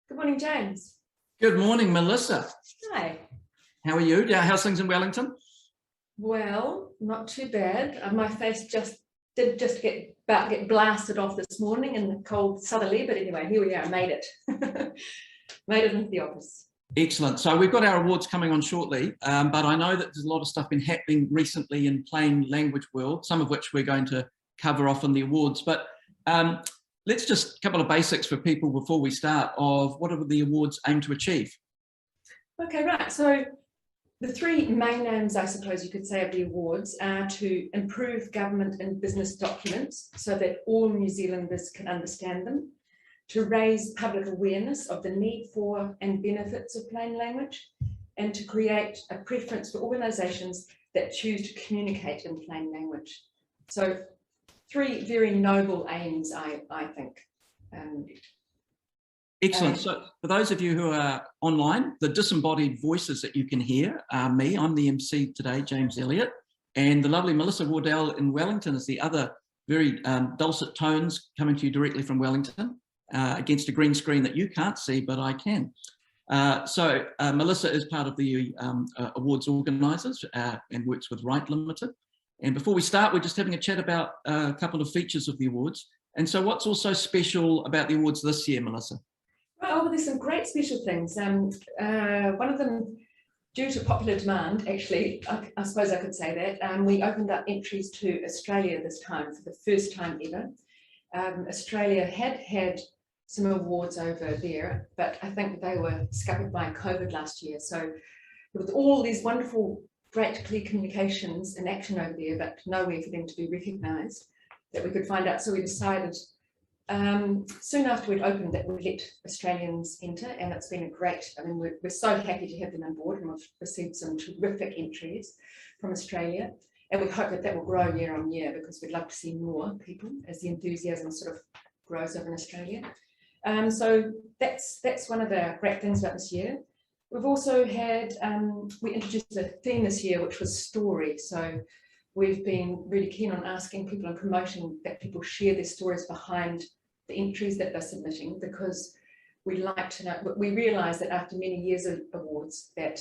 Good morning, James. Good morning, Melissa. Hi. How are you? How's things in Wellington? Well, not too bad. My face did get blasted off this morning in the cold southerly, but anyway, here we are, made it. Made it into the office. Excellent. So we've got our awards coming on shortly, but I know that there's a lot of stuff been happening recently in plain language world, some of which we're going to cover off in the awards. But let's just a couple of basics for people before we start of what are the awards aim to achieve. Okay, right. So the three main aims, I suppose you could say, of the awards are to improve government and business documents so that all New Zealanders can understand them, to raise public awareness of the need for and benefits of plain language, and to create a preference for organisations that choose to communicate in plain language. So three very noble aims, I think. Excellent. So for those of you who are online, the disembodied voices that you can hear are me. I'm the MC today, James Elliott, and the lovely Melissa Wardell in Wellington is the other very dulcet tones coming to you directly from Wellington against a green screen that you can't see, but I can. So Melissa is part of the awards organisers and works with Right Limited. And before we start, we're just having a chat about a couple of features of the awards. And so what's also special about the awards this year, Melissa? Oh, there's some great special things. One of them, due to popular demand, actually, I suppose I could say that, we opened up entries to Australia this time for the first time ever. Australia had some awards over there, but I think they were scuppered by COVID last year. So with all these wonderful, great clear communications in action over there, but nowhere for them to be recognised, that we could find out. So we decided soon after we'd opened that we'd let Australians enter, and it's been a great, I mean, we're so happy to have them on board, and we've received some terrific entries from Australia, and we hope that that will grow year on year, because we'd love to see more people as the enthusiasm sort of grows over in Australia. So that's one of the great things about this year. We've also had, we introduced a theme this year, which was story. So we've been really keen on asking people and promoting that people share their stories behind the entries that they're submitting, because we like to know, we realise that after many years of awards that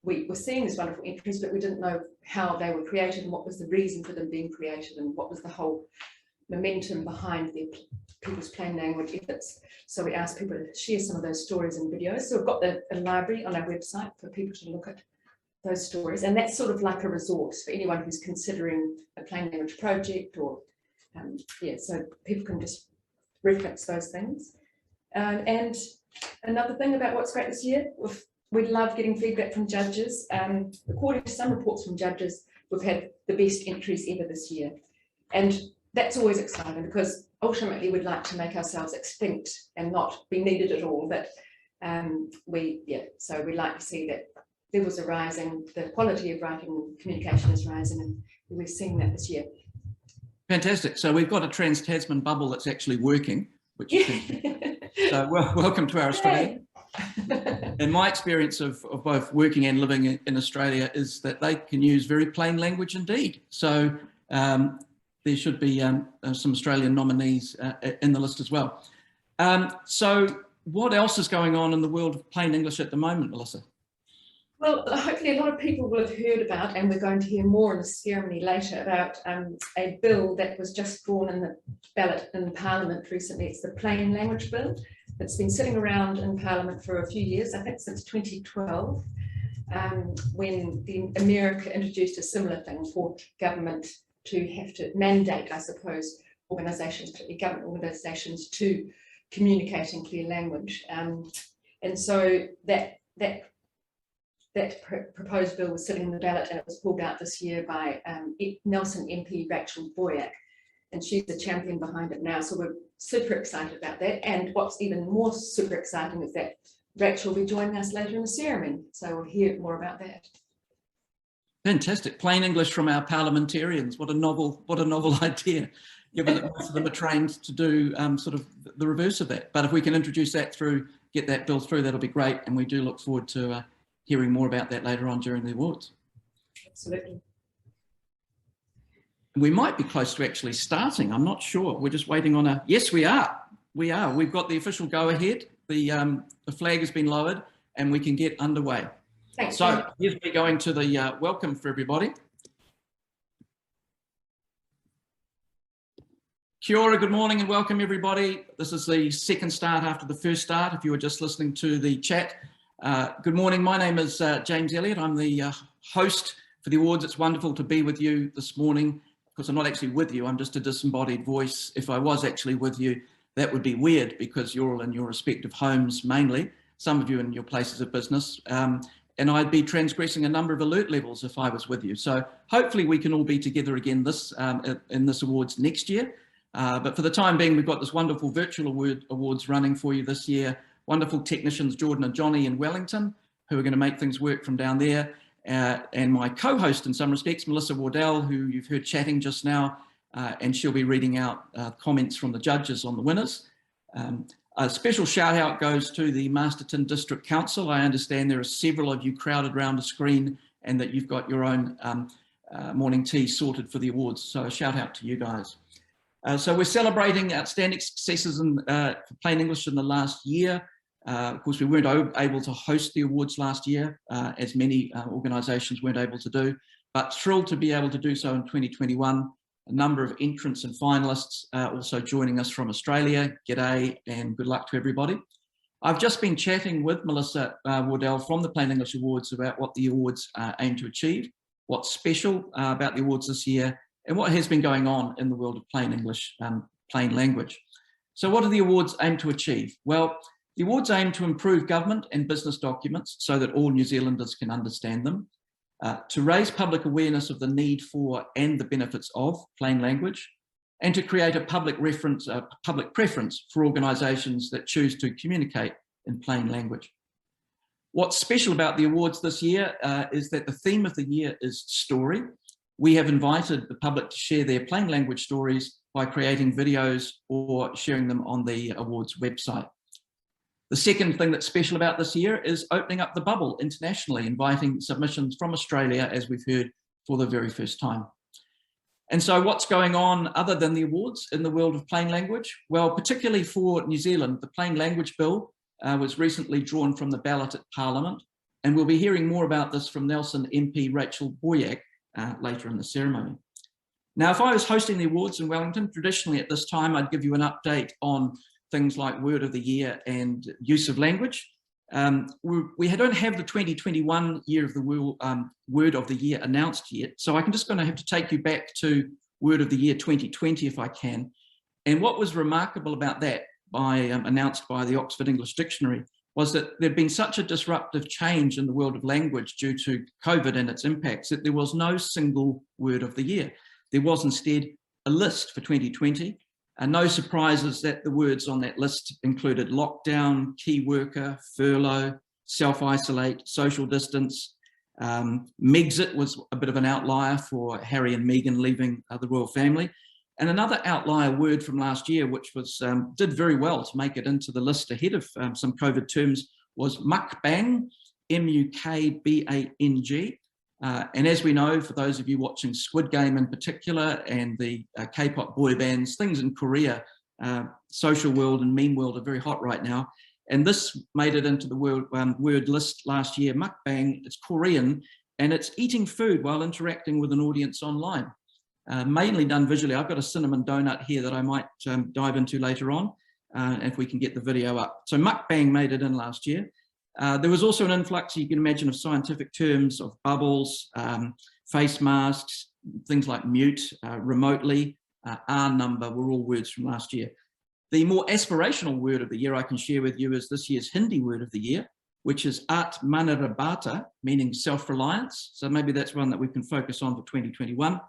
we were seeing these wonderful entries, but we didn't know how they were created and what was the reason for them being created and what was the whole momentum behind people's plain language efforts. So we asked people to share some of those stories and videos. So we've got a library on our website for people to look at those stories, and that's sort of like a resource for anyone who's considering a plain language project, or yeah, so people can just reference those things. And another thing about what's great this year, we love getting feedback from judges. According to some reports from judges, we've had the best entries ever this year, and that's always exciting, because ultimately we'd like to make ourselves extinct and not be needed at all. But so we like to see that levels are rising, the quality of writing and communication is rising, and we're seeing that this year. Fantastic. So we've got a Trans-Tasman bubble that's actually working, which is so welcome to our Australia. And my experience of both working and living in Australia is that they can use very plain language indeed. So there should be some Australian nominees in the list as well. So what else is going on in the world of plain English at the moment, Melissa? Well, hopefully a lot of people will have heard about, and we're going to hear more in the ceremony later, about a bill that was just drawn in the ballot in Parliament recently. It's the Plain Language Bill. It's been sitting around in Parliament for a few years, I think since 2012, when America introduced a similar thing for government to have to mandate, I suppose, organisations, particularly government organisations, to communicate in clear language. And so that proposed bill was sitting in the ballot, and it was pulled out this year by Nelson MP Rachel Boyack, and she's the champion behind it now. So we're super excited about that. And what's even more super exciting is that Rachel will be joining us later in the ceremony, so we'll hear more about that. Fantastic. Plain English from our parliamentarians. What a novel idea, given that most of them are trained to do sort of the reverse of that. But if we can introduce that through, get that bill through, that'll be great. And we do look forward to hearing more about that later on during the awards. Absolutely. We might be close to actually starting. I'm not sure. We're just waiting on yes, we are. We've got the official go ahead. the flag has been lowered and we can get underway. Thanks. So here's me going to the welcome for everybody. Kia ora, good morning and welcome everybody. This is the second start after the first start, if you were just listening to the chat. Good morning, my name is James Elliott. I'm the host for the awards. It's wonderful to be with you this morning. Of course, I'm not actually with you, I'm just a disembodied voice. If I was actually with you, that would be weird because you're all in your respective homes mainly, some of you in your places of business. And I'd be transgressing a number of alert levels if I was with you. So hopefully we can all be together again in this awards next year. But for the time being, we've got this wonderful virtual awards running for you this year. Wonderful technicians, Jordan and Johnny in Wellington, who are going to make things work from down there. And my co-host in some respects, Melissa Wardell, who you've heard chatting just now, and she'll be reading out comments from the judges on the winners. A special shout out goes to the Masterton District Council. I understand there are several of you crowded around a screen and that you've got your own morning tea sorted for the awards. So a shout out to you guys. So we're celebrating outstanding successes in plain English in the last year. Of course, we weren't able to host the awards last year, as many organisations weren't able to do, but thrilled to be able to do so in 2021. A number of entrants and finalists also joining us from Australia. G'day and good luck to everybody. I've just been chatting with Melissa Wardell from the Plain English Awards about what the awards aim to achieve, what's special about the awards this year, and what has been going on in the world of plain English, plain language. So what do the awards aim to achieve? Well, the awards aim to improve government and business documents so that all New Zealanders can understand them, to raise public awareness of the need for and the benefits of plain language, and to create a public preference for organisations that choose to communicate in plain language. What's special about the awards this year is that the theme of the year is story. We have invited the public to share their plain language stories by creating videos or sharing them on the awards website. The second thing that's special about this year is opening up the bubble internationally, inviting submissions from Australia, as we've heard, for the very first time. And so what's going on other than the awards in the world of plain language? Well, particularly for New Zealand, the Plain Language Bill was recently drawn from the ballot at Parliament, and we'll be hearing more about this from Nelson MP Rachel Boyack later in the ceremony. Now, if I was hosting the awards in Wellington, traditionally at this time, I'd give you an update on things like Word of the Year and use of language. We don't have the 2021 year of the Word of the Year announced yet, so I'm just going to have to take you back to Word of the Year 2020 if I can. And what was remarkable about that, announced by the Oxford English Dictionary, was that there'd been such a disruptive change in the world of language due to COVID and its impacts that there was no single word of the year. There was instead a list for 2020, and no surprises that the words on that list included lockdown, key worker, furlough, self-isolate, social distance. Megxit was a bit of an outlier for Harry and Meghan leaving the royal family. And another outlier word from last year, which was did very well to make it into the list ahead of some COVID terms, was mukbang, M-U-K-B-A-N-G. And as we know, for those of you watching Squid Game in particular and the K-pop boy bands, things in Korea, social world and meme world are very hot right now. And this made it into the word list last year, mukbang. It's Korean and it's eating food while interacting with an audience online. Mainly done visually. I've got a cinnamon donut here that I might dive into later on, if we can get the video up. So mukbang made it in last year. There was also an influx, you can imagine, of scientific terms of bubbles, face masks, things like mute, remotely, R number were all words from last year. The more aspirational word of the year I can share with you is this year's Hindi word of the year, which is Atmanirabhata, meaning self-reliance. So maybe that's one that we can focus on for 2021.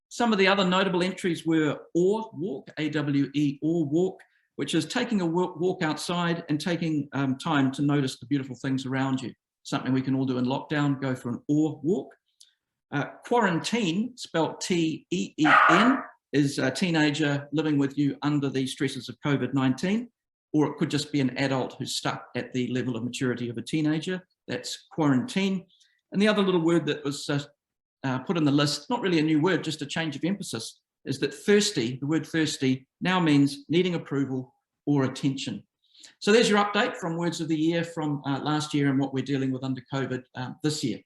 Some of the other notable entries were Awe Walk, A-W-E, Awe Walk, which is taking a walk outside and taking time to notice the beautiful things around you. Something we can all do in lockdown, go for an Awe Walk. Quarantine, spelled T-E-E-N, is a teenager living with you under the stresses of COVID-19, or it could just be an adult who's stuck at the level of maturity of a teenager. That's quarantine. And the other little word that was put in the list, not really a new word, just a change of emphasis, is that thirsty, the word thirsty, now means needing approval or attention. So there's your update from Words of the Year from last year and what we're dealing with under COVID this year.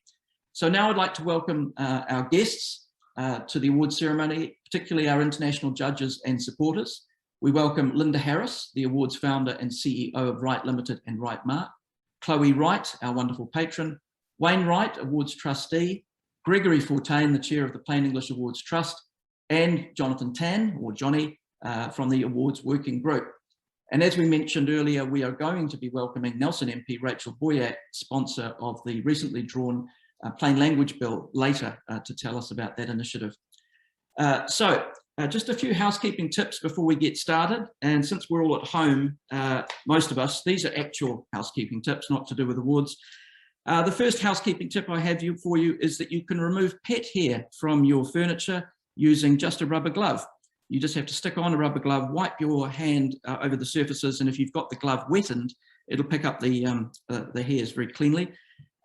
So now I'd like to welcome our guests to the award ceremony, particularly our international judges and supporters. We welcome Lynda Harris, the awards founder and CEO of Wright Limited and Wright Mark, Chloe Wright, our wonderful patron, Wayne Wright, awards trustee, Gregory Fortuin, the chair of the Plain English Awards Trust, and Jonathan Tan, or Johnny, from the awards working group. And as we mentioned earlier, we are going to be welcoming Nelson MP Rachel Boyack, sponsor of the recently drawn Plain Language Bill, later to tell us about that initiative. Just a few housekeeping tips before we get started. And since we're all at home, most of us, these are actual housekeeping tips, not to do with awards. The first housekeeping tip I have for you is that you can remove pet hair from your furniture using just a rubber glove. You just have to stick on a rubber glove, wipe your hand over the surfaces, and if you've got the glove wetted, it'll pick up the hairs very cleanly.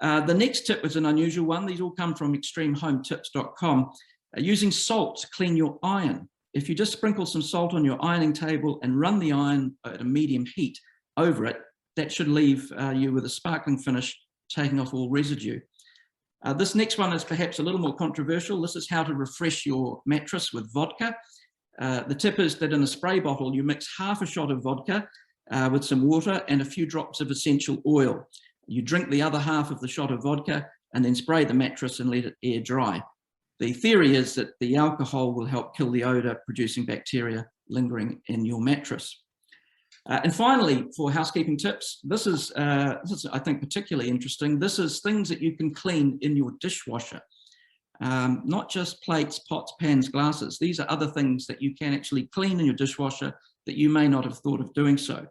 The next tip is an unusual one. These all come from extremehometips.com. Using salt to clean your iron. If you just sprinkle some salt on your ironing table and run the iron at a medium heat over it, that should leave you with a sparkling finish, taking off all residue. This next one is perhaps a little more controversial. This is how to refresh your mattress with vodka. The tip is that in a spray bottle, you mix half a shot of vodka with some water and a few drops of essential oil. You drink the other half of the shot of vodka and then spray the mattress and let it air dry. The theory is that the alcohol will help kill the odor producing bacteria lingering in your mattress. And finally, for housekeeping tips, this is I think particularly interesting. This is things that you can clean in your dishwasher. Not just plates, pots, pans, glasses. These are other things that you can actually clean in your dishwasher that you may not have thought of doing so.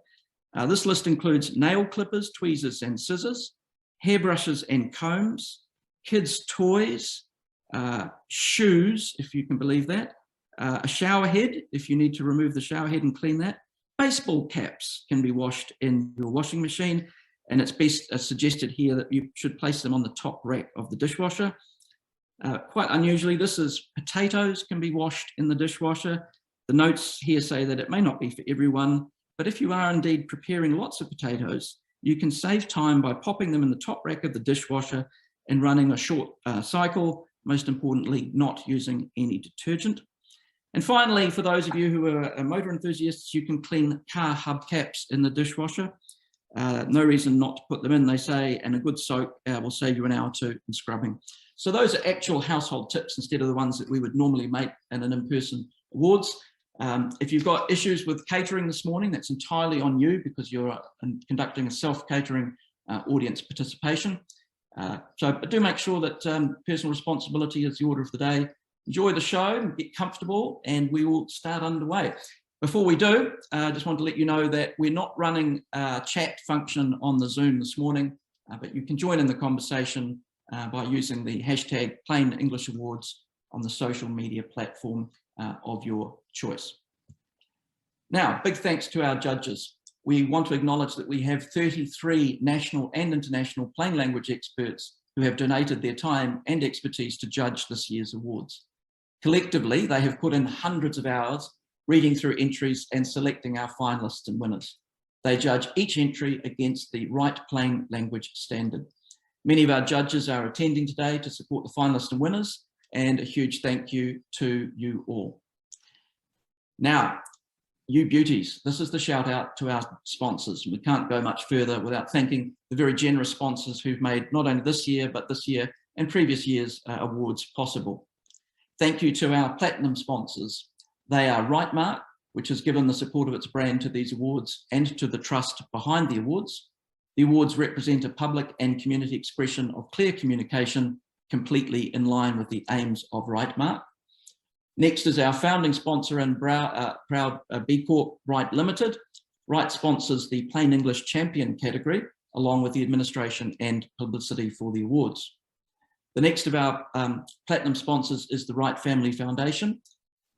This list includes nail clippers, tweezers and scissors, hairbrushes and combs, kids' toys, shoes, if you can believe that, a shower head, if you need to remove the shower head and clean that. Baseball caps can be washed in your washing machine, and it's best suggested here that you should place them on the top rack of the dishwasher. Quite unusually, this is potatoes can be washed in the dishwasher. The notes here say that it may not be for everyone, but if you are indeed preparing lots of potatoes, you can save time by popping them in the top rack of the dishwasher and running a short cycle, most importantly, not using any detergent. And finally, for those of you who are motor enthusiasts, you can clean car hubcaps in the dishwasher. No reason not to put them in, they say, and a good soak will save you an hour or two in scrubbing. So those are actual household tips instead of the ones that we would normally make in an in-person awards. If you've got issues with catering this morning, that's entirely on you because you're conducting a self-catering audience participation. So do make sure that personal responsibility is the order of the day. Enjoy the show, get comfortable, and we will start underway. Before we do, I just want to let you know that we're not running a chat function on the Zoom this morning, but you can join in the conversation by using the hashtag Plain English Awards on the social media platform of your choice. Now, big thanks to our judges. We want to acknowledge that we have 33 national and international plain language experts who have donated their time and expertise to judge this year's awards. Collectively, they have put in hundreds of hours reading through entries and selecting our finalists and winners. They judge each entry against the right plain language standard. Many of our judges are attending today to support the finalists and winners, and a huge thank you to you all. Now, you beauties, this is the shout out to our sponsors. We can't go much further without thanking the very generous sponsors who've made not only this year, but this year and previous years' awards possible. Thank you to our platinum sponsors. They are Wright Mark, which has given the support of its brand to these awards and to the trust behind the awards. The awards represent a public and community expression of clear communication, completely in line with the aims of Wright Mark. Next is our founding sponsor and proud B Corp, Wright Limited. Wright sponsors the Plain English Champion category, along with the administration and publicity for the awards. The next of our platinum sponsors is the Wright Family Foundation.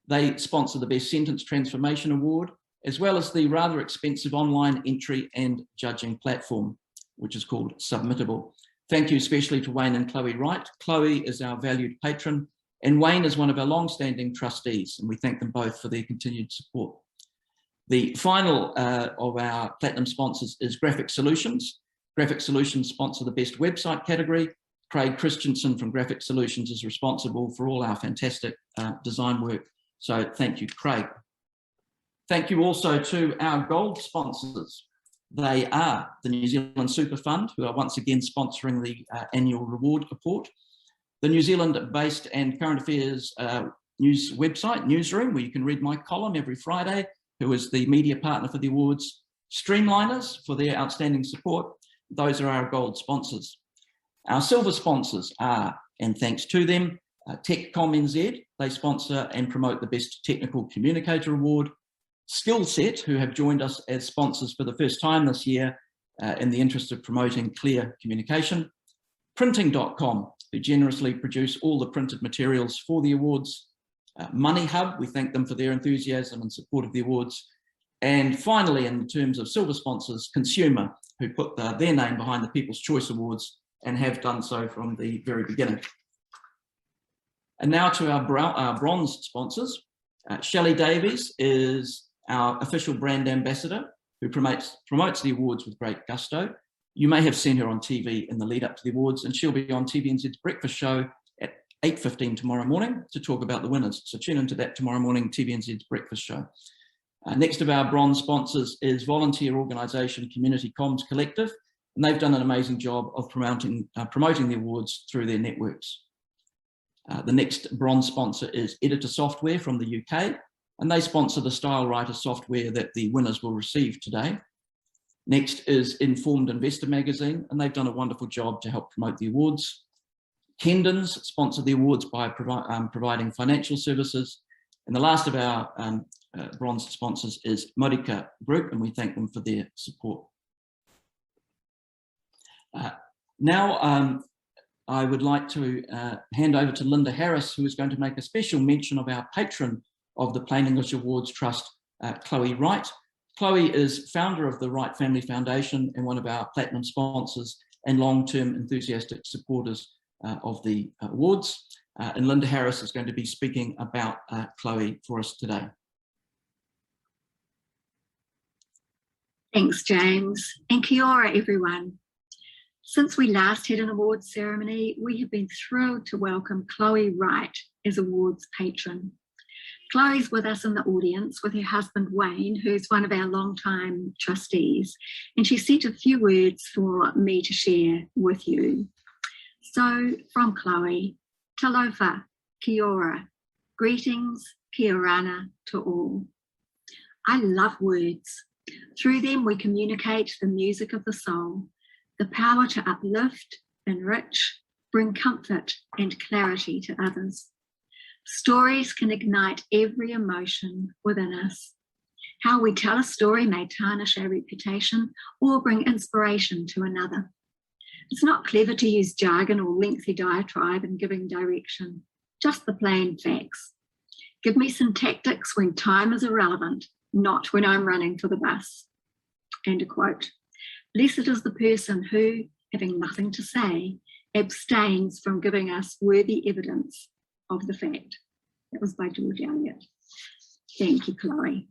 They sponsor the Best Sentence Transformation Award, as well as the rather expensive online entry and judging platform, which is called Submittable. Thank you especially to Wayne and Chloe Wright. Chloe is our valued patron, and Wayne is one of our long-standing trustees, and we thank them both for their continued support. The final of our platinum sponsors is Graphic Solutions. Graphic Solutions sponsor the best website category. Craig Christensen from Graphic Solutions is responsible for all our fantastic design work. So thank you, Craig. Thank you also to our gold sponsors. They are the New Zealand Super Fund, who are once again sponsoring the annual reward report. The New Zealand-based and current affairs news website, Newsroom, where you can read my column every Friday, who is the media partner for the awards. Streamliners for their outstanding support. Those are our gold sponsors. Our silver sponsors are, and thanks to them, TechCom NZ. They sponsor and promote the Best Technical Communicator Award. Skillset, who have joined us as sponsors for the first time this year in the interest of promoting clear communication. Printing.com, who generously produce all the printed materials for the awards. Money Hub, we thank them for their enthusiasm and support of the awards. And finally, in terms of silver sponsors, Consumer, who put their name behind the People's Choice Awards and have done so from the very beginning. And now to our bronze sponsors. Shelley Davies is our official brand ambassador, who promotes the awards with great gusto. You may have seen her on TV in the lead up to the awards, and she'll be on TVNZ's breakfast show at 8:15 tomorrow morning to talk about the winners. So tune into that tomorrow morning, TVNZ's breakfast show. Next of our bronze sponsors is volunteer organisation Community Comms Collective, and they've done an amazing job of promoting the awards through their networks. The next bronze sponsor is Editor Software from the UK, and they sponsor the Style Writer software that the winners will receive today. Next is Informed Investor magazine, and they've done a wonderful job to help promote the awards. Kendon's sponsor the awards by providing financial services. And the last of our bronze sponsors is Modica Group, and we thank them for their support. Now, I would like to hand over to Lynda Harris, who is going to make a special mention of our patron of the Plain English Awards Trust, Chloe Wright. Chloe is founder of the Wright Family Foundation and one of our platinum sponsors and long-term enthusiastic supporters of the awards. And Lynda Harris is going to be speaking about Chloe for us today. Thanks, James, and kia ora, everyone. Since we last had an awards ceremony, we have been thrilled to welcome Chloe Wright as awards patron. Chloe's with us in the audience with her husband Wayne, who's one of our long-time trustees, and she sent a few words for me to share with you. So from Chloe, talofa, kia ora, greetings, kia orana to all. I love words. Through them we communicate the music of the soul, the power to uplift, enrich, bring comfort and clarity to others. Stories can ignite every emotion within us. How we tell a story may tarnish our reputation or bring inspiration to another. It's not clever to use jargon or lengthy diatribe in giving direction, just the plain facts. Give me some tactics when time is irrelevant, not when I'm running for the bus. And a quote, blessed is the person who, having nothing to say, abstains from giving us worthy evidence of the fact. That was by James Elliott. Thank you, Chloe.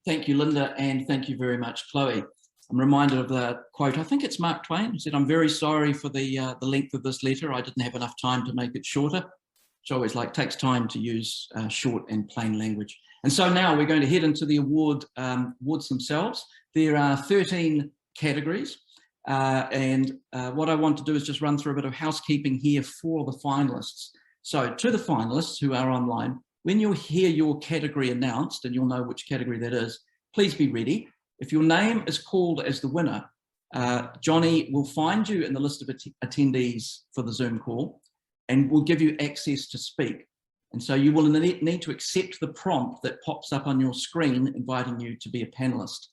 Thank you, Lynda, and thank you very much, Chloe. I'm reminded of the quote, I think it's Mark Twain, who said, I'm very sorry for the length of this letter. I didn't have enough time to make it shorter, which always takes time to use short and plain language. And so now we're going to head into the awards themselves. There are 13 categories. And what I want to do is just run through a bit of housekeeping here for the finalists. So to the finalists who are online, when you hear your category announced, and you'll know which category that is, please be ready. If your name is called as the winner, Johnny will find you in the list of attendees for the Zoom call and will give you access to speak. And so you will need to accept the prompt that pops up on your screen inviting you to be a panelist.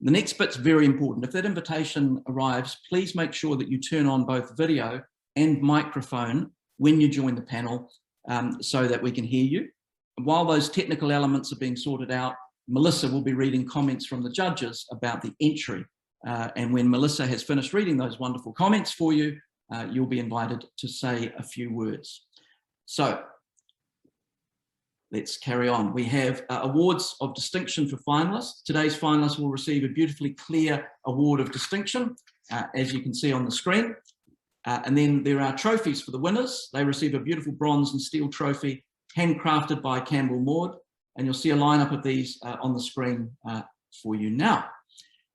The next bit's very important. If that invitation arrives, please make sure that you turn on both video and microphone when you join the panel so that we can hear you. And while those technical elements are being sorted out, Melissa will be reading comments from the judges about the entry. And when Melissa has finished reading those wonderful comments for you, you'll be invited to say a few words. So let's carry on. We have awards of distinction for finalists. Today's finalists will receive a beautifully clear award of distinction, as you can see on the screen. And then there are trophies for the winners. They receive a beautiful bronze and steel trophy handcrafted by Campbell Maud. And you'll see a lineup of these on the screen for you now.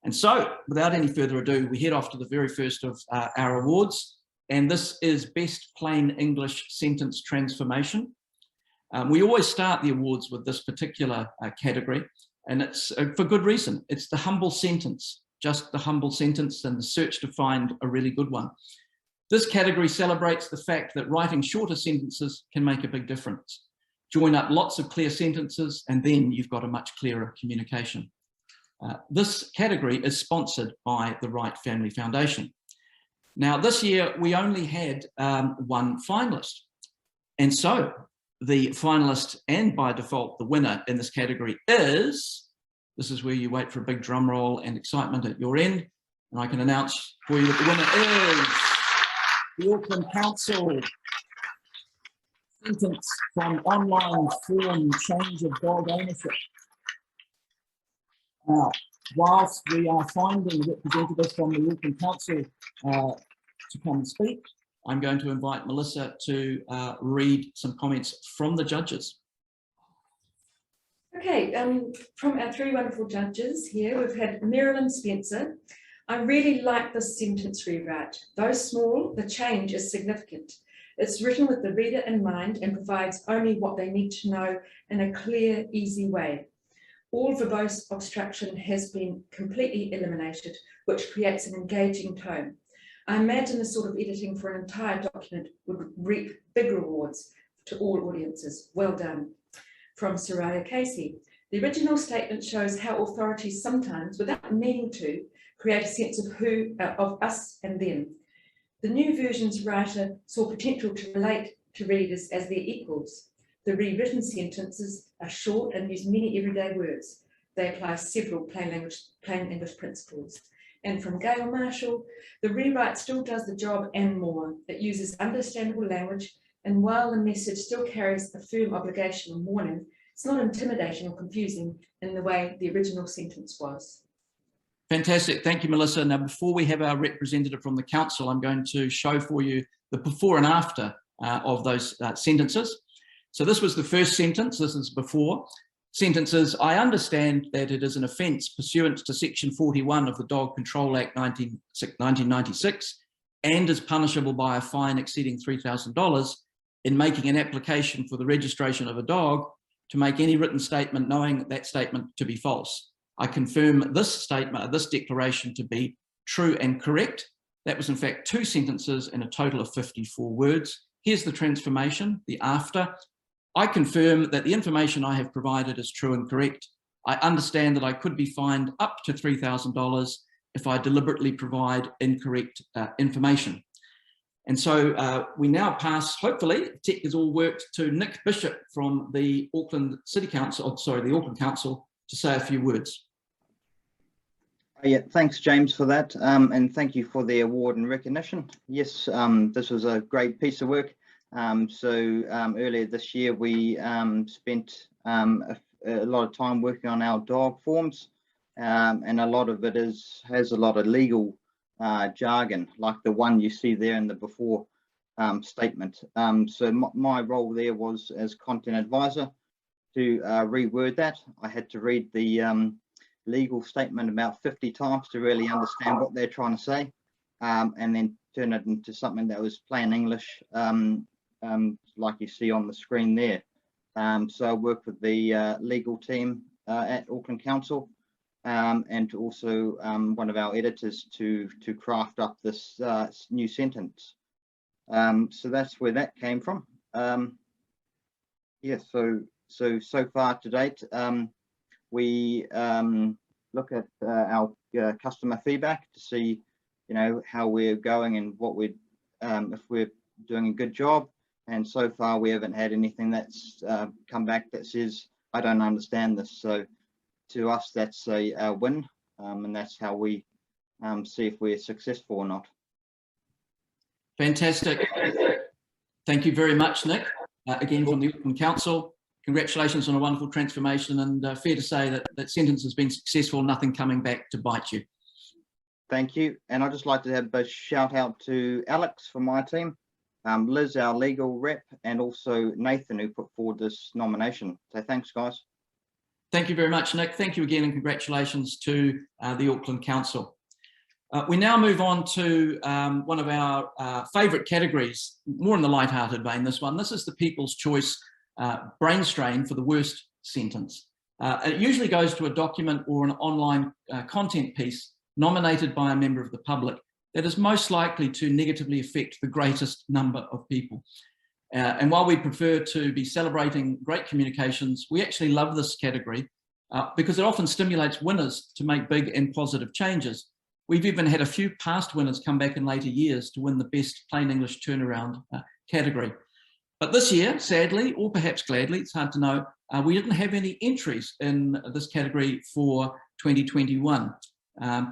And so, without any further ado, we head off to the very first of our awards. And this is Best Plain English Sentence Transformation. We always start the awards with this particular category, and it's for good reason. It's the humble sentence, just the humble sentence, and the search to find a really good one. This category celebrates the fact that writing shorter sentences can make a big difference. Join up lots of clear sentences, and then you've got a much clearer communication. This category is sponsored by the Wright Family Foundation. Now, this year, we only had one finalist. And so the finalist, and by default, the winner in this category is, this is where you wait for a big drum roll and excitement at your end. And I can announce for you that the winner is the Auckland Council Sentence from Online Form Change of Dog Ownership. Now, whilst we are finding representatives from the Auckland Council to come and speak, I'm going to invite Melissa to read some comments from the judges. Okay, from our three wonderful judges here, we've had Marilyn Spencer. I really like this sentence rewrite. Though small, the change is significant. It's written with the reader in mind and provides only what they need to know in a clear, easy way. All verbose obstruction has been completely eliminated, which creates an engaging tone. I imagine this sort of editing for an entire document would reap big rewards to all audiences. Well done. From Soraya Casey. The original statement shows how authorities sometimes, without meaning to, create a sense of us and them. The new version's writer saw potential to relate to readers as their equals. The rewritten sentences are short and use many everyday words. They apply several plain English principles. And from Gail Marshall, the rewrite still does the job and more. It uses understandable language, and while the message still carries a firm obligation and warning, it's not intimidating or confusing in the way the original sentence was. Fantastic. Thank you, Melissa. Now, before we have our representative from the council, I'm going to show for you the before and after of those sentences. So this was the first sentence. This is before. Sentences, I understand that it is an offence pursuant to Section 41 of the Dog Control Act 1996 and is punishable by a fine exceeding $3,000 in making an application for the registration of a dog to make any written statement knowing that statement to be false. I confirm this statement, this declaration to be true and correct. That was in fact 2 sentences in a total of 54 words. Here's the transformation, the after. I confirm that the information I have provided is true and correct. I understand that I could be fined up to $3,000 if I deliberately provide incorrect information. And so we now pass, hopefully, tech has all worked, to Nick Bishop from the Auckland City Council, the Auckland Council, to say a few words. Yeah, thanks, James, for that. And thank you for the award and recognition. Yes, this was a great piece of work. Earlier this year, we spent a lot of time working on our dog forms, and a lot of it has a lot of legal jargon, like the one you see there in the before statement. My role there was as content advisor to reword that. I had to read the legal statement about 50 times to really understand what they're trying to say, and then turn it into something that was plain English, like you see on the screen there. So I worked with the legal team at Auckland Council, and also one of our editors to craft up this new sentence. So that's where that came from. Yeah, so far to date, we look at our customer feedback to see, how we're going and what we're, if we're doing a good job. And so far, we haven't had anything that's come back that says, I don't understand this. So to us, that's a win, and that's how we see if we're successful or not. Fantastic. Thank you very much, Nick. Again, from the Auckland Council. congratulations on a wonderful transformation, and fair to say that that sentence has been successful, nothing coming back to bite you. Thank you. And I'd just like to have a shout out to Alex from my team, Liz, our legal rep, and also Nathan, who put forward this nomination. So thanks, guys. Thank you very much, Nick. Thank you again, and congratulations to the Auckland Council. We now move on to one of our favourite categories, more in the light-hearted vein, this one. This is the People's Choice brain strain for the worst sentence. It usually goes to a document or an online content piece nominated by a member of the public that is most likely to negatively affect the greatest number of people. And while we prefer to be celebrating great communications, we actually love this category because it often stimulates winners to make big and positive changes. We've even had a few past winners come back in later years to win the best plain English turnaround category. But this year, sadly, or perhaps gladly, it's hard to know, we didn't have any entries in this category for 2021.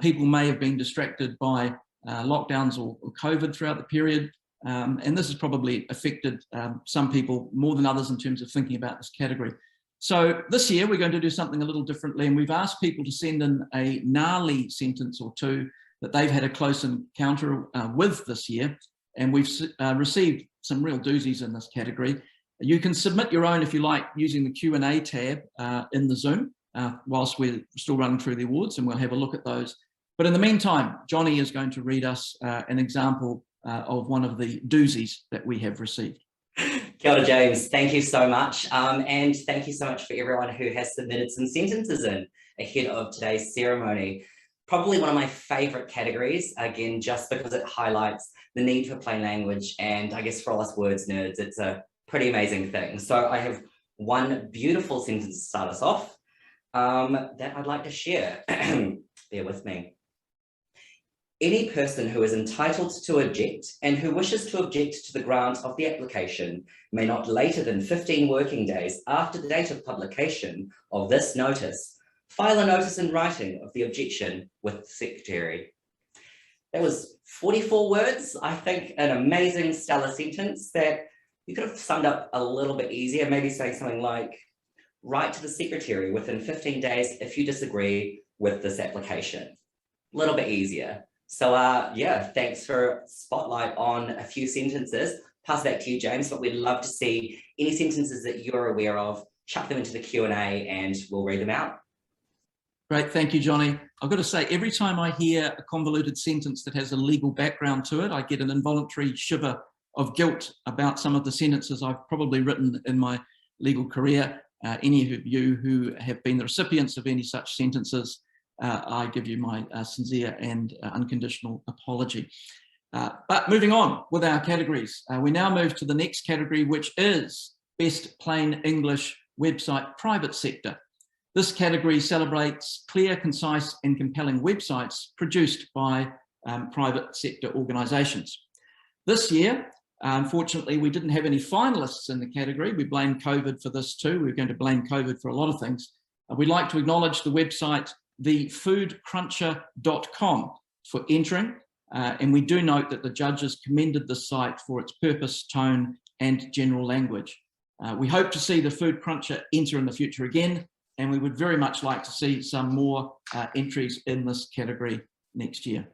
People may have been distracted by lockdowns or COVID throughout the period, and this has probably affected some people more than others in terms of thinking about this category. So this year we're going to do something a little differently, and we've asked people to send in a gnarly sentence or two that they've had a close encounter with this year, and we've received some real doozies in this category. You can submit your own if you like using the Q&A tab in the Zoom whilst we're still running through the awards, and we'll have a look at those. But in the meantime, Johnny is going to read us an example of one of the doozies that we have received. Kia ora, James. Thank you so much. And thank you so much for everyone who has submitted some sentences in ahead of today's ceremony. Probably one of my favourite categories, again, just because it highlights the need for plain language. And I guess for all us words nerds, it's a pretty amazing thing. So I have one beautiful sentence to start us off that I'd like to share. Bear with me. Any person who is entitled to object and who wishes to object to the grant of the application may not later than 15 working days after the date of publication of this notice file a notice in writing of the objection with the Secretary. That was 44 words. I think an amazing stellar sentence that you could have summed up a little bit easier, maybe say something like, write to the Secretary within 15 days if you disagree with this application. A little bit easier. So yeah, thanks for spotlight on a few sentences. Pass it back to you, James, but we'd love to see any sentences that you're aware of, chuck them into the Q&A and we'll read them out. Great, thank you, Johnny. I've got to say, every time I hear a convoluted sentence that has a legal background to it, I get an involuntary shiver of guilt about some of the sentences I've probably written in my legal career. Any of you who have been the recipients of any such sentences, I give you my sincere and unconditional apology. But moving on with our categories, we now move to the next category, which is Best Plain English Website Private Sector. This category celebrates clear, concise and compelling websites produced by private sector organisations. This year, unfortunately, we didn't have any finalists in the category. We blame COVID for this too. We're going to blame COVID for a lot of things. We'd like to acknowledge the website thefoodcruncher.com for entering, and we do note that the judges commended the site for its purpose, tone and general language. We hope to see the Food Cruncher enter in the future again, and we would very much like to see some more entries in this category next year.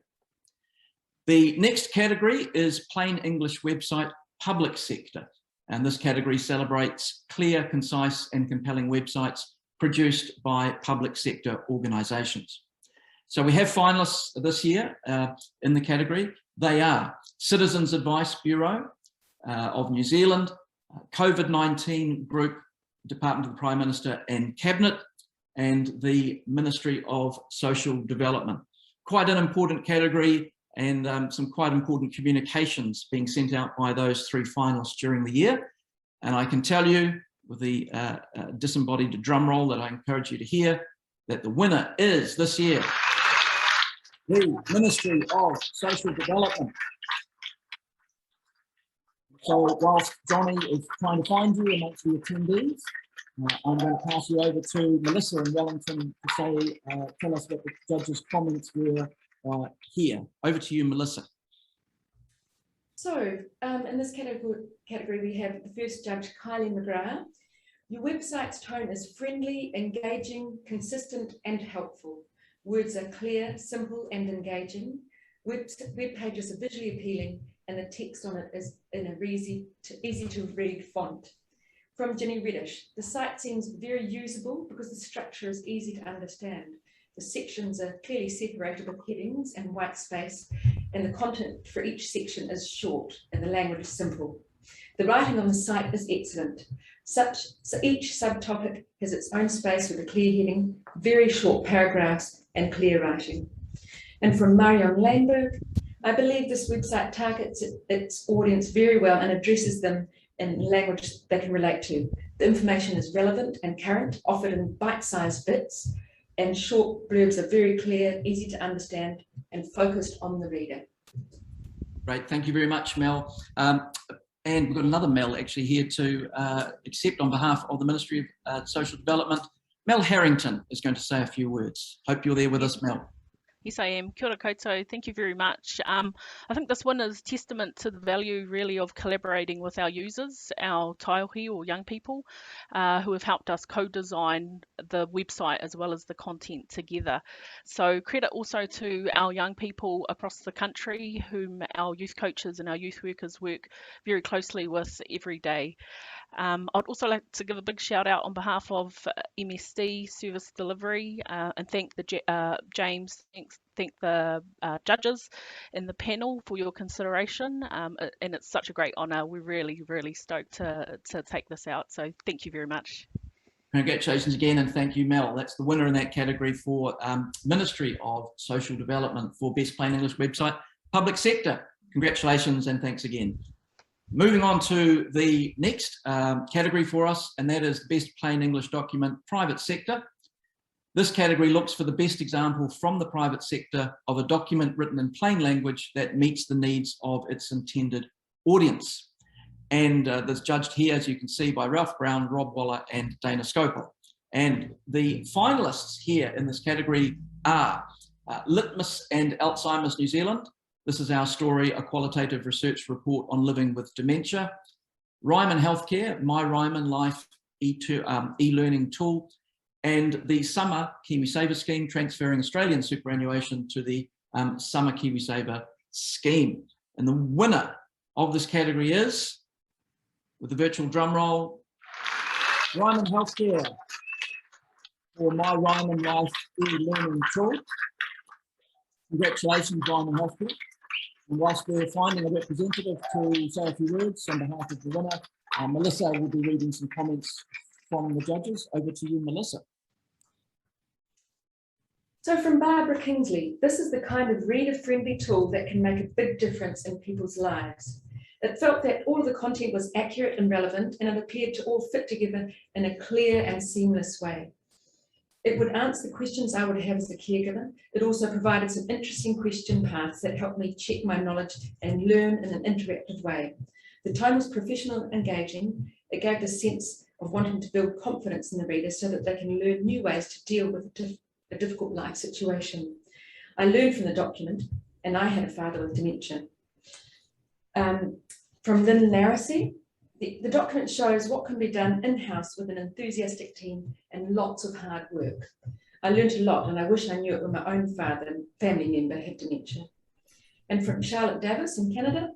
The next category is Plain English Website Public Sector, and this category celebrates clear, concise and compelling websites produced by public sector organisations. So we have finalists this year in the category. They are Citizens Advice Bureau of New Zealand, COVID-19 Group, Department of the Prime Minister and Cabinet, and the Ministry of Social Development. Quite an important category, and some quite important communications being sent out by those three finalists during the year. And I can tell you, with the disembodied drum roll that I encourage you to hear, that the winner is this year the Ministry of Social Development. So whilst Johnny is trying to find you amongst the attendees, I'm going to pass you over to Melissa in Wellington to say, tell us what the judges' comments were here. Over to you, Melissa. So in this category we have the first judge, Kylie McGrath, Your website's tone is friendly, engaging, consistent, and helpful. Words are clear, simple, and engaging. Web pages are visually appealing, and the text on it is in a easy to read font. From Ginny Reddish, the site seems very usable because the structure is easy to understand. The sections are clearly separated with headings and white space, and the content for each section is short and the language is simple. The writing on the site is excellent. So each subtopic has its own space with a clear heading, very short paragraphs, and clear writing. And from Marion Laneberg, I believe this website targets its audience very well and addresses them in language they can relate to. The information is relevant and current, offered in bite-sized bits, and short blurbs are very clear, easy to understand, and focused on the reader. Great, thank you very much, Mel. And we've got another Mel actually here to accept on behalf of the Ministry of Social Development. Mel Harrington is going to say a few words. Hope you're there with us, Mel. Yes, I am. Kia ora koutou. Thank you very much. I think this one is testament to the value really of collaborating with our users, our taiohi or young people, who have helped us co-design the website as well as the content together. So credit also to our young people across the country whom our youth coaches and our youth workers work very closely with every day. I'd also like to give a big shout out on behalf of MSD Service Delivery and thank the James, thank the judges in the panel for your consideration, and it's such a great honour. We're really stoked to take this out, so thank you very much. Congratulations again, and thank you, Mel. That's the winner in that category for Ministry of Social Development for Best Plain English Website, Public Sector. Congratulations and thanks again. Moving on to the next category for us, and that is the Best Plain English Document, Private Sector. This category looks for the best example from the private sector of a document written in plain language that meets the needs of its intended audience. And that's judged here, as you can see, by Ralph Brown, Rob Waller, and Dana Scopel. And the finalists here in this category are Litmus and Alzheimer's New Zealand. This is our story, a qualitative research report on living with dementia. Ryman Healthcare, My Ryman Life e-learning tool, and the Summer KiwiSaver scheme, transferring Australian superannuation to the Summer KiwiSaver scheme. And the winner of this category is, with the virtual drum roll, Ryman Healthcare for My Ryman Life e-learning tool. Congratulations, Ryman Healthcare. And whilst we're finding a representative to say a few words on behalf of the winner, Melissa will be reading some comments from the judges. Over to you, Melissa. So from Barbara Kingsley, this is the kind of reader-friendly tool that can make a big difference in people's lives. It felt that all of the content was accurate and relevant, and it appeared to all fit together in a clear and seamless way. It would answer the questions I would have as a caregiver. It also provided some interesting question paths that helped me check my knowledge and learn in an interactive way. The tone was professional and engaging. It gave the sense of wanting to build confidence in the reader so that they can learn new ways to deal with a difficult life situation. I learned from the document, and I had a father with dementia. From Lynda Narrissy, the document shows what can be done in-house with an enthusiastic team and lots of hard work. I learned a lot, and I wish I knew it when my own father and family member had dementia. And from Charlotte Davis in Canada,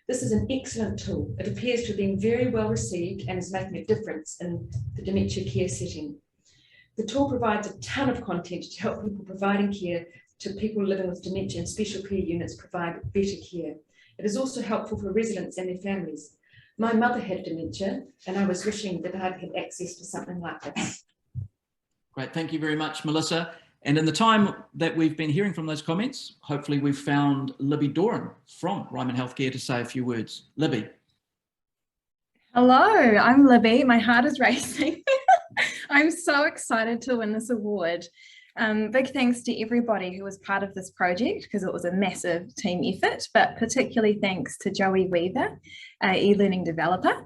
this is an excellent tool. It appears to have been very well received and is making a difference in the dementia care setting. The tool provides a ton of content to help people providing care to people living with dementia, and special care units provide better care. It is also helpful for residents and their families. My mother had dementia, and I was wishing that I'd had access to something like this. Great, thank you very much, Melissa. And in the time that we've been hearing from those comments, hopefully we've found Libby Doran from Ryman Healthcare to say a few words. Libby. Hello, I'm Libby. My heart is racing. I'm so excited to win this award. Big thanks to everybody who was part of this project, because it was a massive team effort, but particularly thanks to Joey Weaver, our e-learning developer.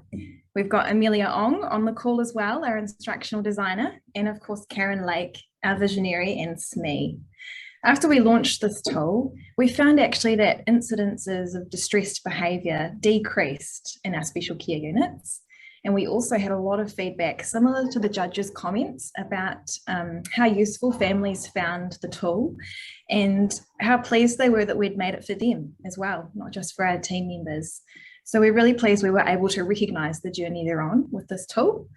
We've got Amelia Ong on the call as well, our instructional designer, and of course Karen Lake, our visionary and SME. After we launched this tool, we found actually that incidences of distressed behaviour decreased in our special care units. And we also had a lot of feedback similar to the judges' comments about how useful families found the tool and how pleased they were that we'd made it for them as well, not just for our team members. So we're really pleased we were able to recognise the journey they're on with this tool.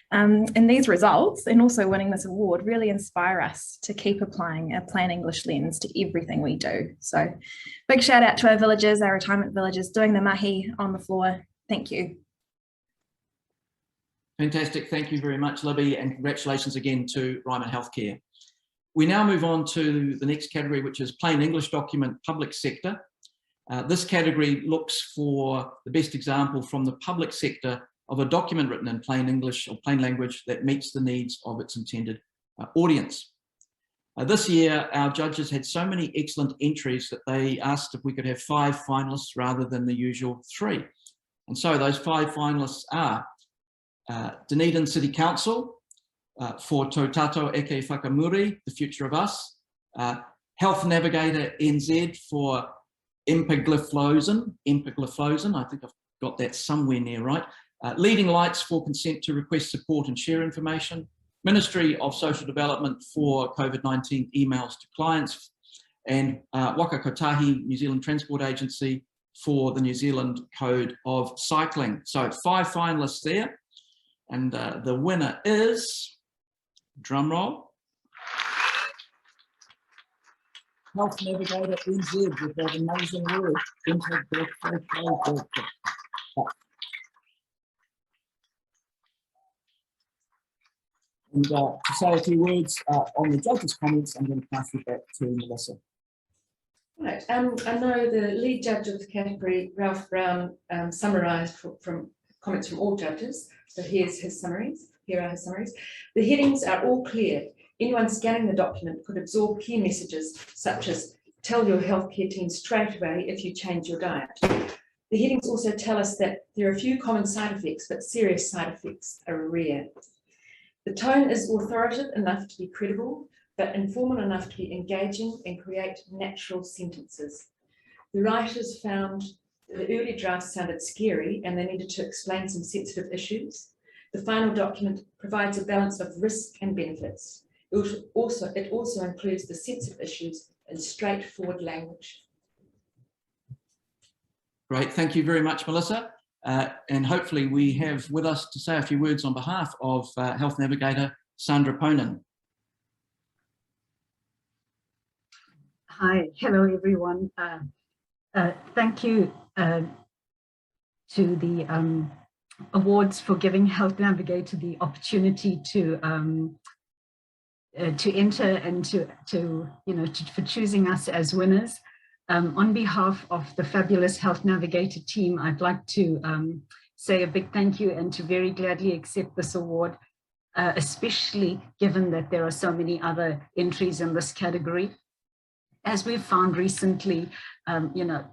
And these results, and also winning this award, really inspire us to keep applying a plain English lens to everything we do. So big shout out to our villagers, our retirement villagers, doing the mahi on the floor. Thank you. Fantastic. Thank you very much, Libby, and congratulations again to Ryman Healthcare. We now move on to the next category, which is plain English document public sector. This category looks for the best example from the public sector of a document written in plain English or plain language that meets the needs of its intended audience. This year, our judges had so many excellent entries that they asked if we could have 5 finalists rather than the usual 3. And so those 5 finalists are Dunedin City Council for Tō Tātou Eke Whakamuri, The Future of Us, Health Navigator NZ for empagliflozin, I think I've got that somewhere near right, Leading Lights for consent to request support and share information, Ministry of Social Development for COVID-19 emails to clients, and Waka Kotahi New Zealand Transport Agency for the New Zealand Code of Cycling. So 5 finalists there, and the winner is, drum roll, Health Navigator NZ with that amazing word. And to say a few words on the judges' comments, I'm going to pass you back to Melissa. Right. I know the lead judge of the category, Ralph Brown, summarised from comments from all judges. So here's his summaries. Here are his summaries. The headings are all clear. Anyone scanning the document could absorb key messages such as tell your healthcare team straight away if you change your diet. The headings also tell us that there are a few common side effects, but serious side effects are rare. The tone is authoritative enough to be credible, but informal enough to be engaging and create natural sentences. The writers found the early drafts sounded scary and they needed to explain some sensitive issues. The final document provides a balance of risk and benefits. It also includes the sensitive issues in straightforward language. Great, thank you very much, Melissa. And hopefully we have with us to say a few words on behalf of Health Navigator, Sandra Ponan. Hi, hello everyone. Thank you to the awards for giving Health Navigator the opportunity to enter and for choosing us as winners. On behalf of the fabulous Health Navigator team, I'd like to say a big thank you and to very gladly accept this award, especially given that there are so many other entries in this category. As we've found recently, the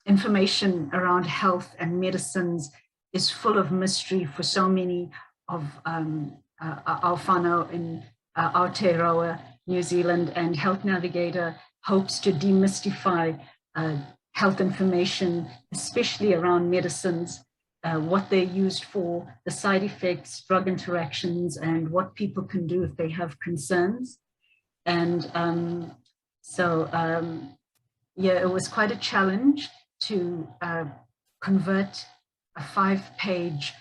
information around health and medicines is full of mystery for so many of our whānau in Aotearoa, New Zealand, and Health Navigator hopes to demystify health information, especially around medicines, what they're used for, the side effects, drug interactions, and what people can do if they have concerns. And yeah, it was quite a challenge to convert a 5-page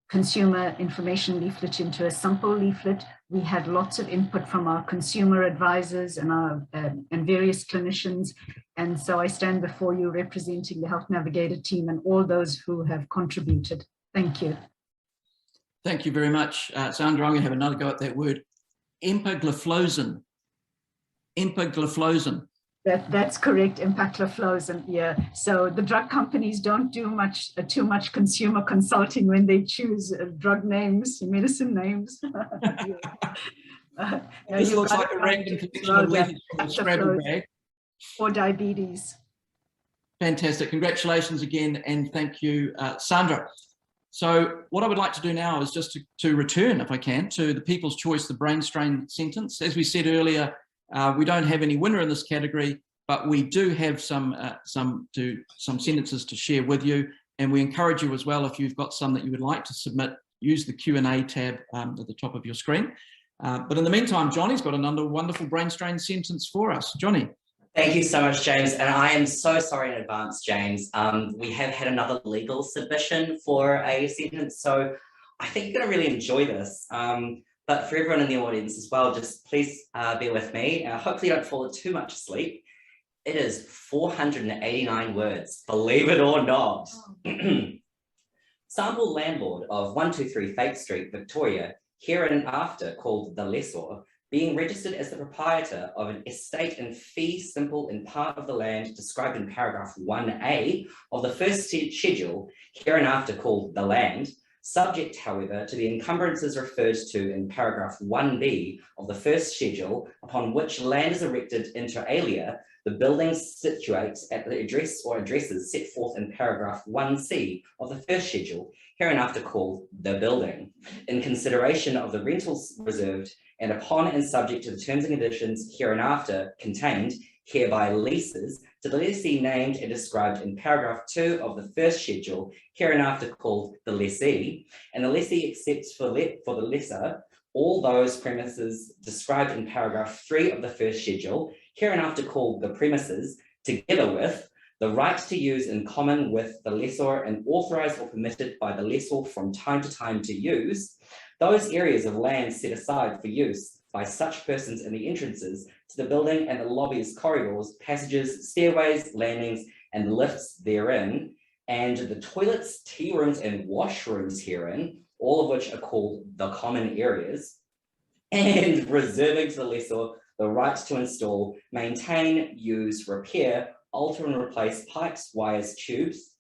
consumer information leaflet into a simple leaflet. We had lots of input from our consumer advisors and our various clinicians. And so I stand before you representing the Health Navigator team and all those who have contributed. Thank you. Thank you very much, Sandra. I'm going to have another go at that word. Empagliflozin. Empagliflozin. That's correct, empagliflozin, yeah. So the drug companies don't do too much consumer consulting when they choose drug names, medicine names. This looks like a random collection of letters from a Scrabble bag. For diabetes. Fantastic, congratulations again, and thank you, Sandra. So what I would like to do now is just to return, if I can, to the People's Choice, the brain strain sentence. As we said earlier, we don't have any winner in this category, but we do have some sentences to share with you. And we encourage you as well, if you've got some that you would like to submit, use the Q&A tab at the top of your screen. But in the meantime, Johnny's got another wonderful brain strain sentence for us. Johnny. Thank you so much, James. And I am so sorry in advance, James. We have had another legal submission for a sentence, so I think you're going to really enjoy this. But for everyone in the audience as well, just please bear with me. Hopefully you don't fall too much asleep. It is 489 words, believe it or not. Sample landlord of 123 Fake Street, Victoria, hereinafter called the lessor, being registered as the proprietor of an estate in fee simple in part of the land described in paragraph 1A of the first schedule, hereinafter called the land, subject, however, to the encumbrances referred to in paragraph 1B of the first schedule, upon which land is erected inter alia, the building situates at the address or addresses set forth in paragraph 1C of the first schedule, hereinafter called the building, in consideration of the rentals reserved and upon and subject to the terms and conditions hereinafter contained, hereby leases, to the lessee named and described in paragraph 2 of the first schedule, hereinafter called the lessee, and the lessee accepts for the lesser all those premises described in paragraph 3 of the first schedule, hereinafter called the premises, together with the right to use in common with the lessor and authorised or permitted by the lessor from time to time to use those areas of land set aside for use by such persons in the entrances to the building and the lobbies, corridors, passages, stairways, landings, and lifts therein, and the toilets, tea rooms, and washrooms herein, all of which are called the common areas, and reserving to the lessor the right to install, maintain, use, repair, alter and replace pipes, wires, tubes,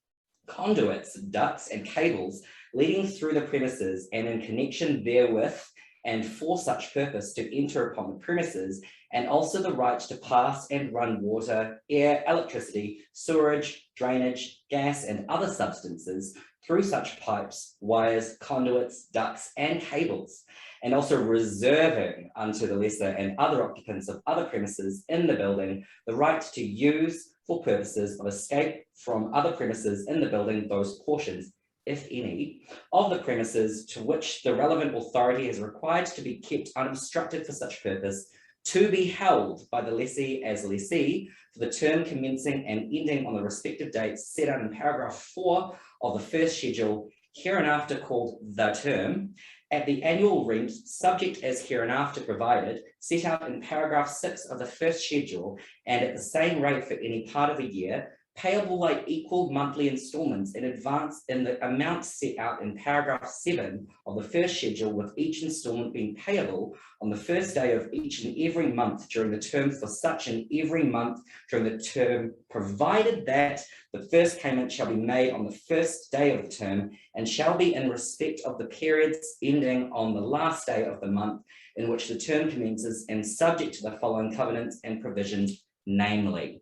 conduits, ducts, and cables leading through the premises and in connection therewith, and for such purpose to enter upon the premises, and also the right to pass and run water, air, electricity, sewerage, drainage, gas, and other substances through such pipes, wires, conduits, ducts, and cables, and also reserving unto the lessor and other occupants of other premises in the building the right to use for purposes of escape from other premises in the building those portions, if any, of the premises to which the relevant authority is required to be kept unobstructed for such purpose, to be held by the lessee as lessee for the term commencing and ending on the respective dates set out in paragraph 4 of the first schedule, hereinafter called the term, at the annual rent subject as hereinafter provided, set out in paragraph 6 of the first schedule, and at the same rate for any part of the year, payable by equal monthly instalments in advance in the amount set out in paragraph 7 of the first schedule, with each instalment being payable on the first day of each and every month during the term for such and every month during the term, provided that the first payment shall be made on the first day of the term and shall be in respect of the periods ending on the last day of the month in which the term commences, and subject to the following covenants and provisions, namely.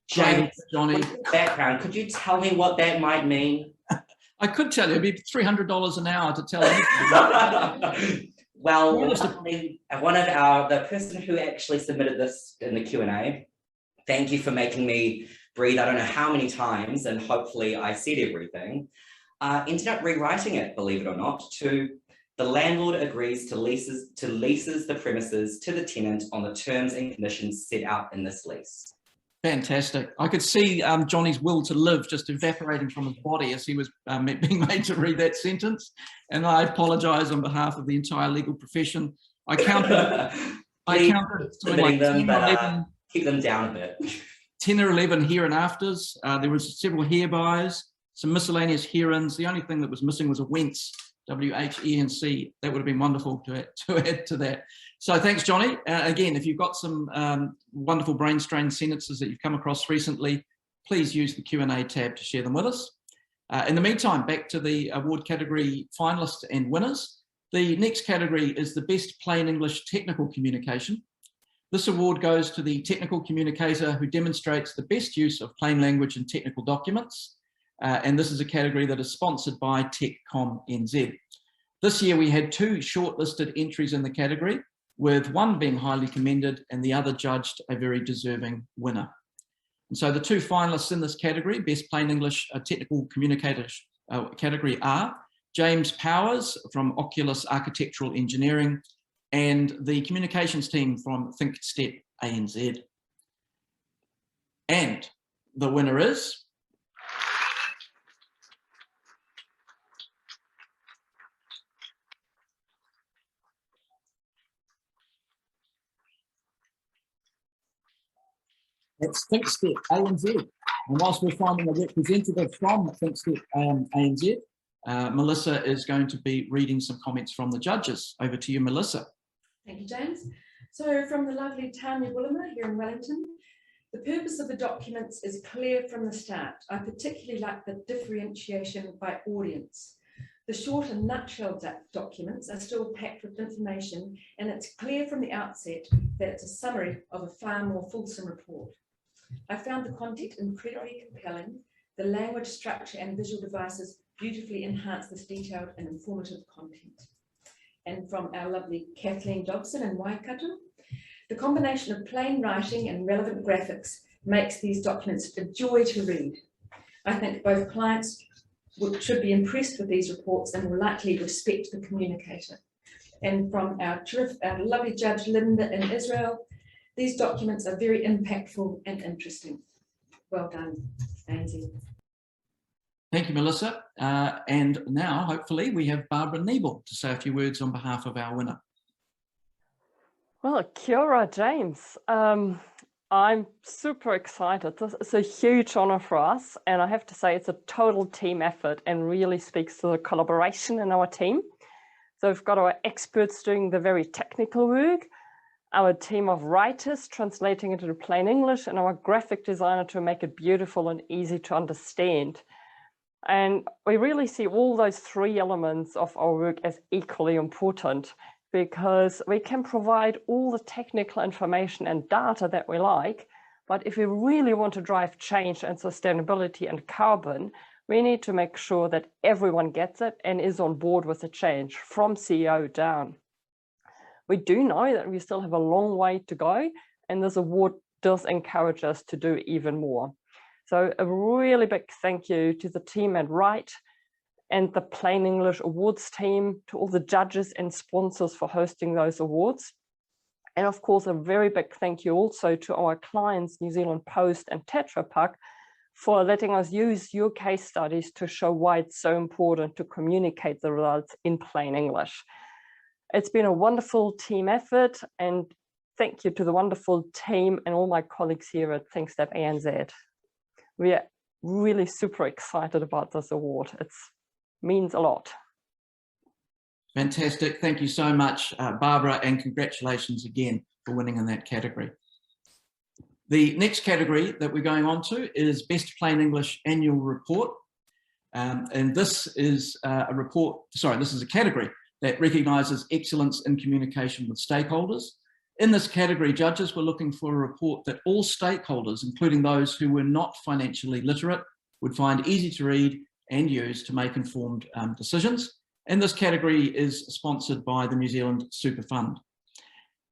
James, Johnny. Background, could you tell me what that might mean? I could tell you, it'd be $300 an hour to tell you. Well, the person who actually submitted this in the Q&A, thank you for making me breathe, I don't know how many times, and hopefully I said everything, ended up rewriting it, believe it or not, to the landlord agrees to leases the premises to the tenant on the terms and conditions set out in this lease. Fantastic. I could see Johnny's will to live just evaporating from his body as he was being made to read that sentence. And I apologise on behalf of the entire legal profession. I counted something like 10 or 11, keep them down a bit. 10 or 11 here and afters. There was several herebys, some miscellaneous herons. The only thing that was missing was a whence, W-H-E-N-C. That would have been wonderful to add to that. So thanks, Johnny. Again, if you've got some wonderful brain strain sentences that you've come across recently, please use the Q&A tab to share them with us. In the meantime, back to the award category finalists and winners. The next category is the Best Plain English Technical Communication. This award goes to the technical communicator who demonstrates the best use of plain language in technical documents. And this is a category that is sponsored by TechCom NZ. This year we had 2 shortlisted entries in the category, with one being highly commended and the other judged a very deserving winner. And so the two finalists in this category, Best Plain English Technical Communicators category, are James Powers from Oculus Architectural Engineering and the communications team from ThinkStep ANZ. And the winner is it's ThinkStep ANZ. And whilst we're finding a representative from ThinkStep ANZ, Melissa is going to be reading some comments from the judges. Over to you, Melissa. Thank you, James. So from the lovely Tanya Woollimer here in Wellington, the purpose of the documents is clear from the start. I particularly like the differentiation by audience. The short and nutshell documents are still packed with information, and it's clear from the outset that it's a summary of a far more fulsome report. I found the content incredibly compelling. The language, structure, and visual devices beautifully enhance this detailed and informative content. And from our lovely Kathleen Dobson in Waikato, the combination of plain writing and relevant graphics makes these documents a joy to read. I think both clients should be impressed with these reports and will likely respect the communicator. And from our lovely judge Lynda in Israel, these documents are very impactful and interesting. Well done, ANZ. Thank you, Melissa. And now, hopefully, we have Barbara Niebel to say a few words on behalf of our winner. Well, kia ora, James. I'm super excited. This is a huge honor for us. And I have to say, it's a total team effort and really speaks to the collaboration in our team. So we've got our experts doing the very technical work, our team of writers translating it into plain English, and our graphic designer to make it beautiful and easy to understand. And we really see all those three elements of our work as equally important, because we can provide all the technical information and data that we like, but if we really want to drive change and sustainability and carbon, we need to make sure that everyone gets it and is on board with the change from CEO down. We do know that we still have a long way to go, and this award does encourage us to do even more. So a really big thank you to the team at Write and the Plain English Awards team, to all the judges and sponsors for hosting those awards. And of course, a very big thank you also to our clients, New Zealand Post and Tetra Pak, for letting us use your case studies to show why it's so important to communicate the results in plain English. It's been a wonderful team effort, and thank you to the wonderful team and all my colleagues here at ThinkStep ANZ. We are really super excited about this award. It means a lot. Fantastic. Thank you so much, Barbara, and congratulations again for winning in that category. The next category that we're going on to is Best Plain English Annual Report. And this is this is a category that recognises excellence in communication with stakeholders. In this category, judges were looking for a report that all stakeholders, including those who were not financially literate, would find easy to read and use to make informed decisions. And this category is sponsored by the New Zealand Super Fund.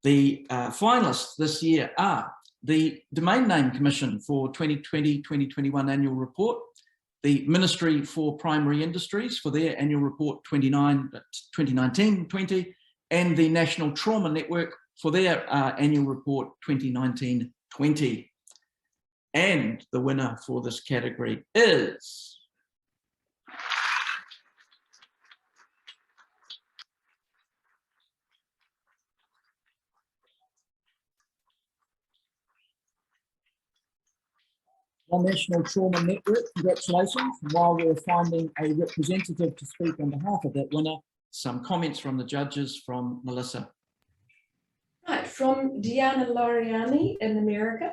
The finalists this year are the Domain Name Commission for 2020-2021 Annual Report, the Ministry for Primary Industries for their Annual Report 2019-20, and the National Trauma Network for their Annual Report 2019-20. And the winner for this category is the National Trauma Network. Congratulations. While we're finding a representative to speak on behalf of that winner, some comments from the judges from Melissa. Right, from Diana Loriani in America.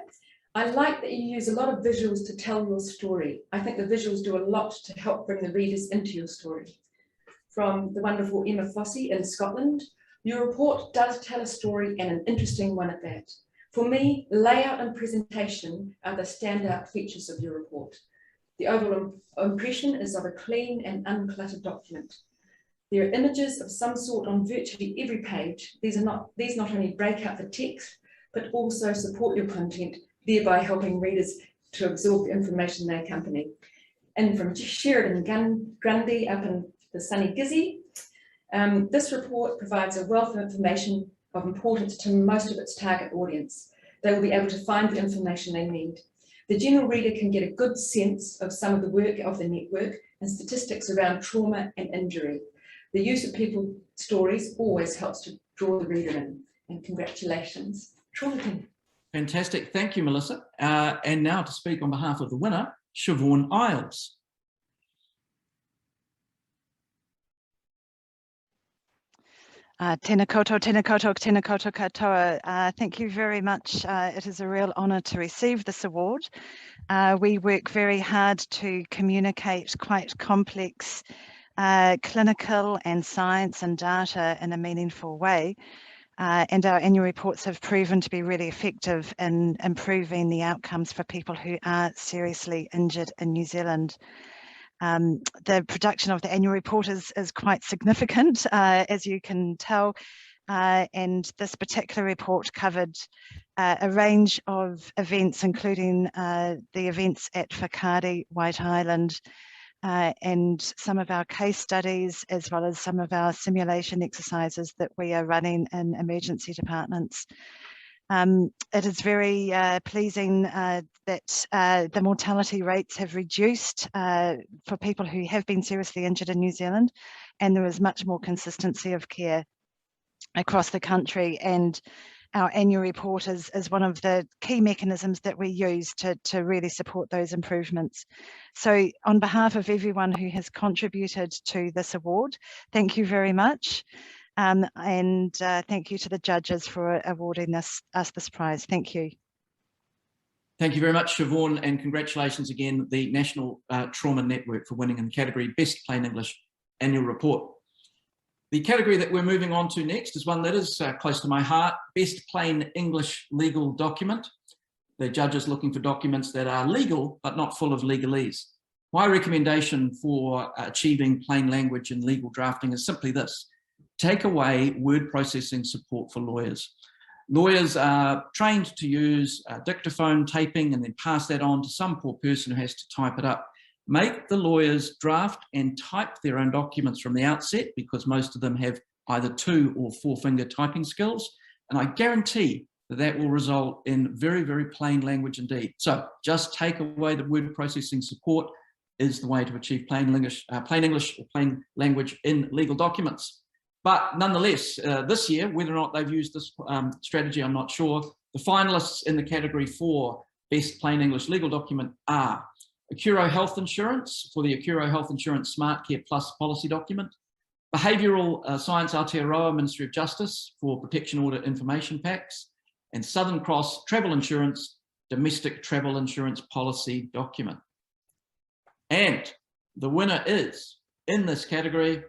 I like that you use a lot of visuals to tell your story. I think the visuals do a lot to help bring the readers into your story. From the wonderful Emma Fossey in Scotland, your report does tell a story, and an interesting one at that. For me, layout and presentation are the standout features of your report. The overall impression is of a clean and uncluttered document. There are images of some sort on virtually every page. These not only break out the text, but also support your content, thereby helping readers to absorb the information they accompany. And from Sheridan Grundy up in the sunny Gizzy, this report provides a wealth of information of importance to most of its target audience. They will be able to find the information they need. The general reader can get a good sense of some of the work of the network and statistics around trauma and injury. The use of people's stories always helps to draw the reader in. And congratulations, Trauma Team. Fantastic. Thank you, Melissa. And now to speak on behalf of the winner, Siobhan Isles. Tēnā koutou, tēnā koutou, tēnā koutou katoa. Thank you very much. It is a real honour to receive this award. We work very hard to communicate quite complex clinical and science and data in a meaningful way. And our annual reports have proven to be really effective in improving the outcomes for people who are seriously injured in New Zealand. The production of the annual report is quite significant, as you can tell, and this particular report covered a range of events, including the events at Whakaari, White Island, and some of our case studies, as well as some of our simulation exercises that we are running in emergency departments. It is very pleasing that the mortality rates have reduced for people who have been seriously injured in New Zealand, and there is much more consistency of care across the country. And our annual report is one of the key mechanisms that we use to really support those improvements. So on behalf of everyone who has contributed to this award, thank you very much. And thank you to the judges for awarding us this prize. Thank you. Thank you very much, Siobhan, and congratulations again, the National Trauma Network, for winning in the category Best Plain English Annual Report. The category that we're moving on to next is one that is close to my heart, Best Plain English Legal Document. The judges looking for documents that are legal, but not full of legalese. My recommendation for achieving plain language in legal drafting is simply this: take away word processing support for lawyers. Lawyers are trained to use dictaphone taping and then pass that on to some poor person who has to type it up. Make the lawyers draft and type their own documents from the outset, because most of them have either 2 or 4-finger typing skills. And I guarantee that that will result in very, very plain language indeed. So just take away the word processing support is the way to achieve plain English or plain language in legal documents. But nonetheless, this year, whether or not they've used this strategy, I'm not sure. The finalists in the category for Best Plain English Legal Document are Acuro Health Insurance for the Acuro Health Insurance Smart Care Plus policy document, Behavioural Science Aotearoa Ministry of Justice for Protection Order Information Packs, and Southern Cross Travel Insurance Domestic Travel Insurance Policy document. And the winner is, in this category,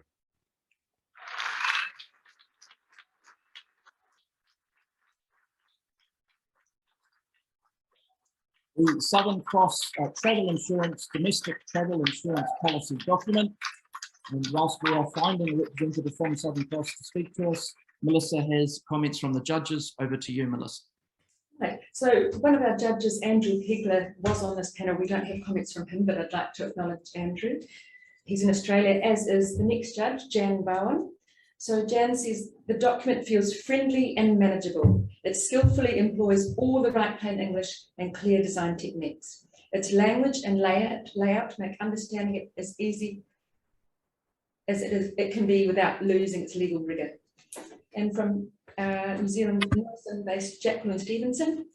the Southern Cross Travel Insurance Domestic Travel Insurance Policy document. And whilst we are finding a representative from Southern Cross to speak to us, Melissa has comments from the judges. Over to you, Melissa. Right. So one of our judges, Andrew Hegler, was on this panel. We don't have comments from him, but I'd like to acknowledge Andrew. He's in Australia, as is the next judge, Jan Bowen. So Jan says the document feels friendly and manageable. It skillfully employs all the right plain English and clear design techniques. Its language and layout make understanding it as easy as it can be without losing its legal rigour. And from New Zealand, Nelson-based Jacqueline Stevenson,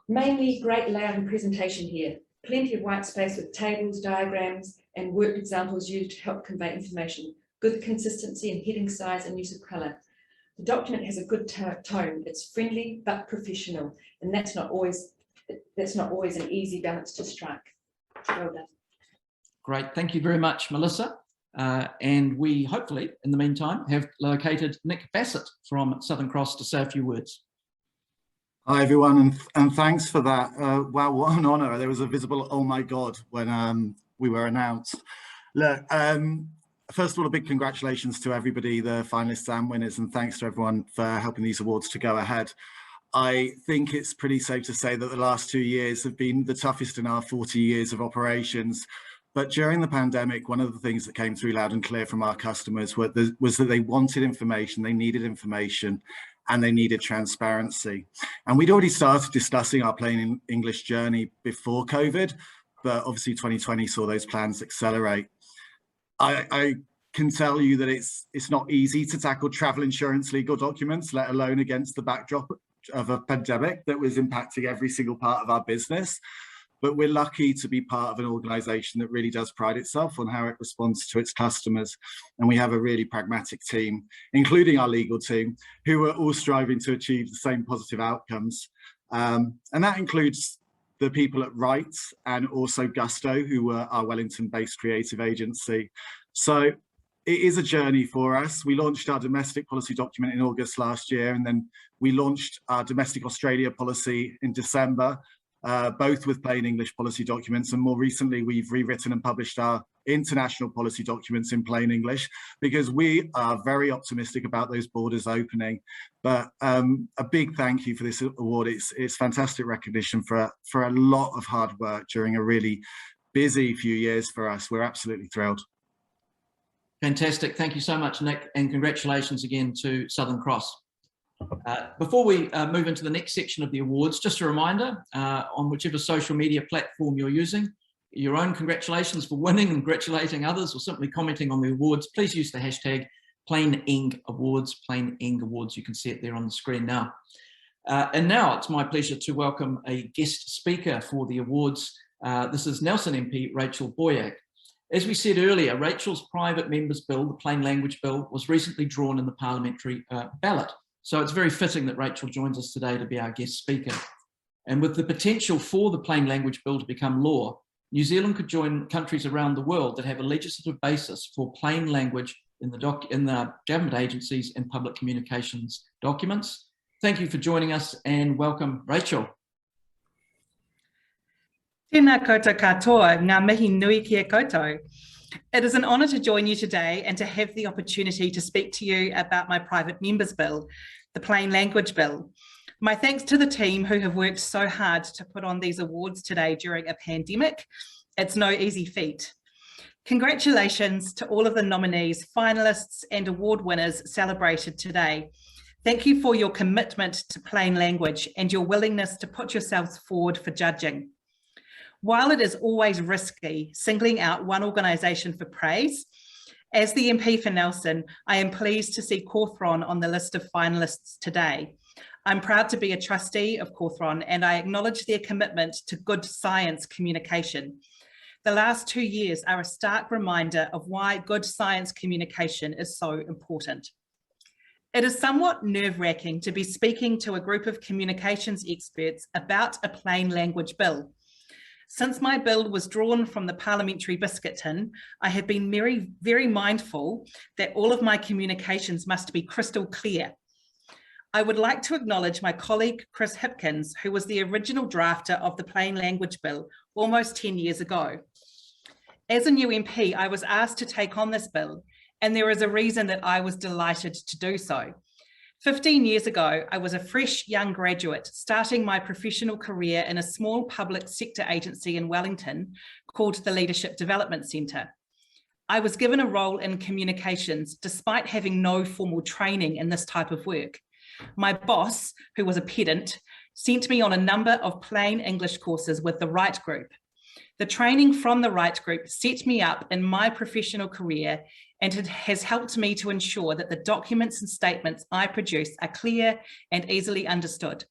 mainly great layout and presentation here. Plenty of white space with tables, diagrams, and worked examples used to help convey information. Good consistency in heading size and use of colour. The document has a good tone. It's friendly but professional, and that's not always an easy balance to strike. Well done. Great, thank you very much, Melissa. And we hopefully, in the meantime, have located Nick Bassett from Southern Cross to say a few words. Hi everyone, and thanks for that. Wow, what an honour. There was a visible "oh my god" when we were announced. Look, first of all, a big congratulations to everybody, the finalists and winners, and thanks to everyone for helping these awards to go ahead. I think it's pretty safe to say that the last 2 years have been the toughest in our 40 years of operations. But during the pandemic, one of the things that came through loud and clear from our customers was that they wanted information, they needed information, and they needed transparency. And we'd already started discussing our plain English journey before COVID, but obviously 2020 saw those plans accelerate. I can tell you that it's not easy to tackle travel insurance legal documents, let alone against the backdrop of a pandemic that was impacting every single part of our business. But we're lucky to be part of an organisation that really does pride itself on how it responds to its customers. And we have a really pragmatic team, including our legal team, who are all striving to achieve the same positive outcomes. And that includes the people at Rights and also Gusto, who are our Wellington-based creative agency. So it is a journey for us. We launched our domestic policy document in August last year, and then we launched our domestic Australia policy in December, both with plain English policy documents. And more recently, we've rewritten and published our international policy documents in plain English, because we are very optimistic about those borders opening. But a big thank you for this award. It's fantastic recognition for a lot of hard work during a really busy few years for us. We're absolutely thrilled. Fantastic. Thank you so much, Nick, and congratulations again to Southern Cross. Before we move into the next section of the awards, just a reminder, on whichever social media platform you're using, your own congratulations for winning and congratulating others, or simply commenting on the awards, please use the hashtag #PlainEngAwards, #PlainEngAwards. You can see it there on the screen now. And now it's my pleasure to welcome a guest speaker for the awards. This is Nelson MP Rachel Boyack. As we said earlier, Rachel's private members bill, the Plain Language Bill, was recently drawn in the parliamentary ballot. So it's very fitting that Rachel joins us today to be our guest speaker. And with the potential for the Plain Language Bill to become law, New Zealand could join countries around the world that have a legislative basis for plain language in the government agencies and public communications documents. Thank you for joining us and welcome, Rachel. Tēnā koutou katoa, ngā mihi nui kia koutou. It is an honour to join you today and to have the opportunity to speak to you about my private members bill, the Plain Language Bill. My thanks to the team who have worked so hard to put on these awards today during a pandemic. It's no easy feat. Congratulations to all of the nominees, finalists and award winners celebrated today. Thank you for your commitment to plain language and your willingness to put yourselves forward for judging. While it is always risky singling out one organisation for praise, as the MP for Nelson, I am pleased to see Cawthron on the list of finalists today. I'm proud to be a trustee of Cawthron, and I acknowledge their commitment to good science communication. The last 2 years are a stark reminder of why good science communication is so important. It is somewhat nerve-wracking to be speaking to a group of communications experts about a plain language bill. Since my bill was drawn from the parliamentary biscuit tin, I have been very mindful that all of my communications must be crystal clear. I would like to acknowledge my colleague, Chris Hipkins, who was the original drafter of the Plain Language Bill almost 10 years ago. As a new MP, I was asked to take on this bill, and there is a reason that I was delighted to do so. 15 years ago, I was a fresh young graduate starting my professional career in a small public sector agency in Wellington called the Leadership Development Centre. I was given a role in communications despite having no formal training in this type of work. My boss, who was a pedant, sent me on a number of plain English courses with the Right Group. The training from the Right Group set me up in my professional career, and it has helped me to ensure that the documents and statements I produce are clear and easily understood.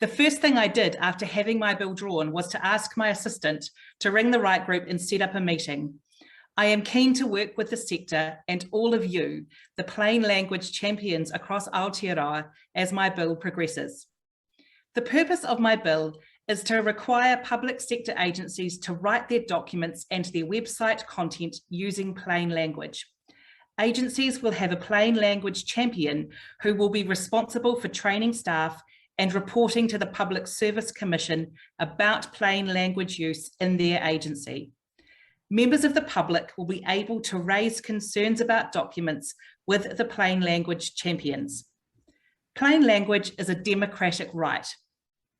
The first thing I did after having my bill drawn was to ask my assistant to ring the Right Group and set up a meeting. I am keen to work with the sector and all of you, the plain language champions across Aotearoa, as my bill progresses. The purpose of my bill is to require public sector agencies to write their documents and their website content using plain language. Agencies will have a plain language champion who will be responsible for training staff and reporting to the Public Service Commission about plain language use in their agency. Members of the public will be able to raise concerns about documents with the plain language champions. Plain language is a democratic right.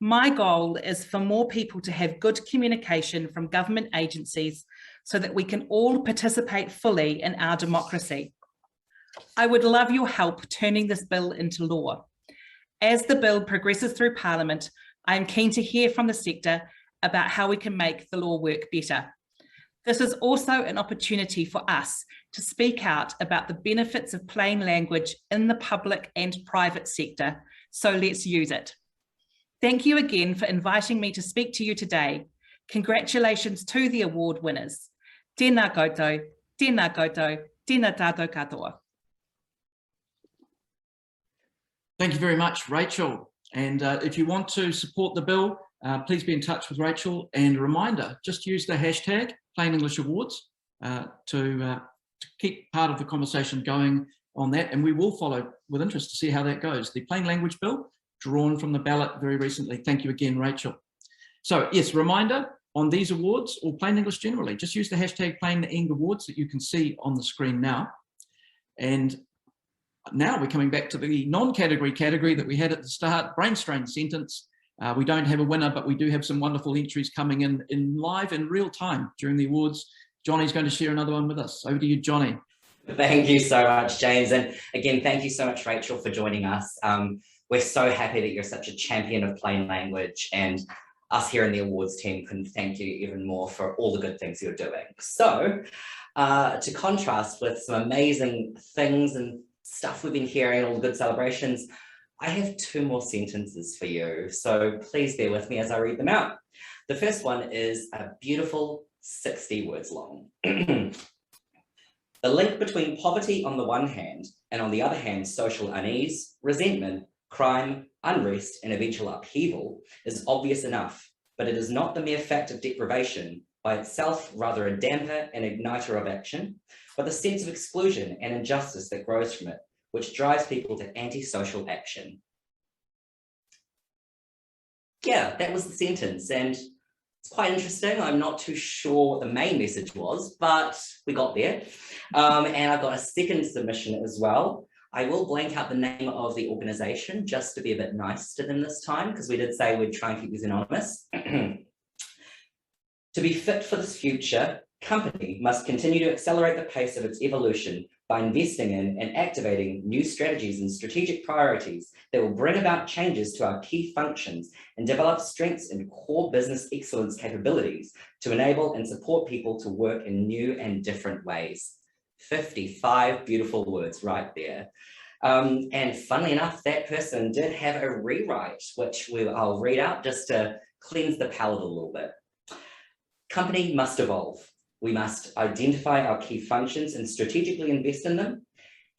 My goal is for more people to have good communication from government agencies so that we can all participate fully in our democracy. I would love your help turning this bill into law. As the bill progresses through Parliament, I am keen to hear from the sector about how we can make the law work better. This is also an opportunity for us to speak out about the benefits of plain language in the public and private sector, so let's use it. Thank you again for inviting me to speak to you today. Congratulations to the award winners. Tēnā koutou, tēnā koutou, tēnā tātou katoa. Thank you very much, Rachel. And if you want to support the bill, please be in touch with Rachel. And a reminder, just use the hashtag Plain English Awards to keep part of the conversation going on that. And we will follow with interest to see how that goes. The Plain Language Bill, drawn from the ballot very recently. Thank you again, Rachel. So yes, reminder on these awards, or Plain English generally, just use the hashtag Plain Eng Awards that you can see on the screen now. And now we're coming back to the non-category category that we had at the start, brain strain sentence. We don't have a winner, but we do have some wonderful entries coming in live in real time during the awards. Johnny's going to share another one with us. Over to you, Johnny. Thank you so much, James. And again, thank you so much, Rachel, for joining us. We're so happy that you're such a champion of plain language, and us here in the awards team couldn't thank you even more for all the good things you're doing. So to contrast with some amazing things and stuff we've been hearing, all the good celebrations, I have two more sentences for you. So please bear with me as I read them out. The first one is a beautiful 60 words long. The link between poverty on the one hand, and on the other hand, social unease, resentment, crime, unrest, and eventual upheaval is obvious enough, but it is not the mere fact of deprivation, by itself rather a damper and igniter of action, but the sense of exclusion and injustice that grows from it, which drives people to antisocial action. Yeah, that was the sentence, and it's quite interesting. I'm not too sure what the main message was, but we got there. And I've got a second submission as well. I will blank out the name of the organisation just to be a bit nice to them this time, because we did say we'd try and keep these anonymous. To be fit for this future, company must continue to accelerate the pace of its evolution by investing in and activating new strategies and strategic priorities that will bring about changes to our key functions and develop strengths in core business excellence capabilities to enable and support people to work in new and different ways. 55 beautiful words right there. And funnily enough, that person did have a rewrite, which I'll read out just to cleanse the palate a little bit. Company must evolve. We must identify our key functions and strategically invest in them,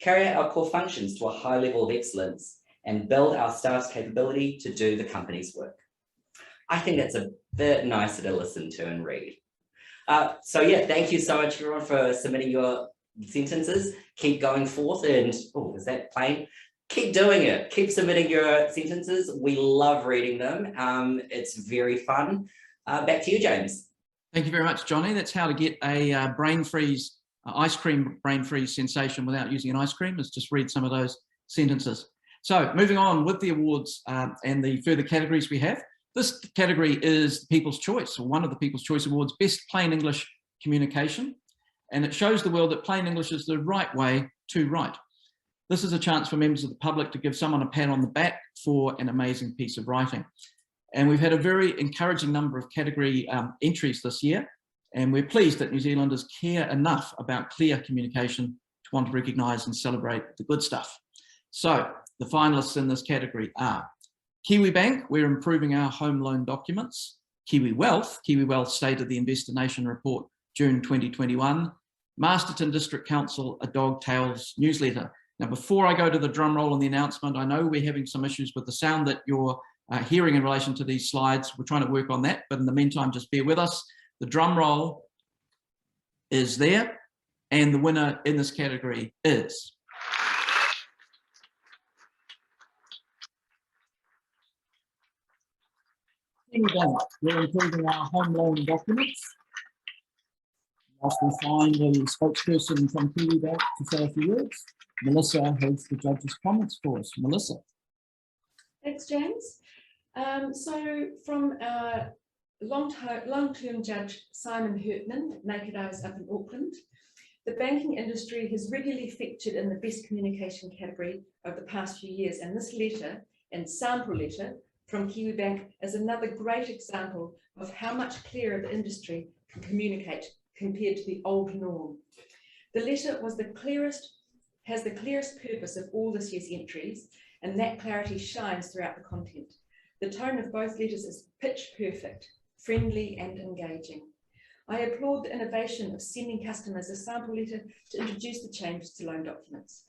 carry out our core functions to a high level of excellence, and build our staff's capability to do the company's work. I think that's a bit nicer to listen to and read. So yeah, thank you so much everyone for submitting your sentences. Keep going forth and, oh, is that plain? Keep doing it. Keep submitting your sentences. We love reading them. It's very fun. Back to you, James. Thank you very much, Johnny. That's how to get a brain freeze, ice cream brain freeze sensation without using an ice cream, is just read some of those sentences. So moving on with the awards and the further categories we have. This category is People's Choice, or one of the People's Choice Awards, Best Plain English Communication. And it shows the world that plain English is the right way to write. This is a chance for members of the public to give someone a pat on the back for an amazing piece of writing. And we've had a very encouraging number of category entries this year, and we're pleased that New Zealanders care enough about clear communication to want to recognise and celebrate the good stuff. So the finalists in this category are Kiwi Bank, we're improving our home loan documents. Kiwi Wealth State of the Investor Nation Report, June 2021. Masterton District Council, A Dog Tales newsletter. Now, before I go to the drum roll and the announcement, I know we're having some issues with the sound that you're hearing in relation to these slides. We're trying to work on that, but in the meantime, just bear with us. The drum roll is there, and the winner in this category is we're improving our home loan documents. Whilst we find the spokesperson from Kiwi Bank to say a few words, Melissa has the judge's comments for us. Melissa. Thanks, James. So from our long-term judge, Simon Hertman, naked hours up in Auckland, the banking industry has regularly featured in the best communication category over the past few years, and this letter and sample letter from Kiwibank is another great example of how much clearer the industry can communicate compared to the old norm. The letter was has the clearest purpose of all this year's entries, and that clarity shines throughout the content. The tone of both letters is pitch perfect, friendly and engaging. I applaud the innovation of sending customers a sample letter to introduce the changes to loan documents.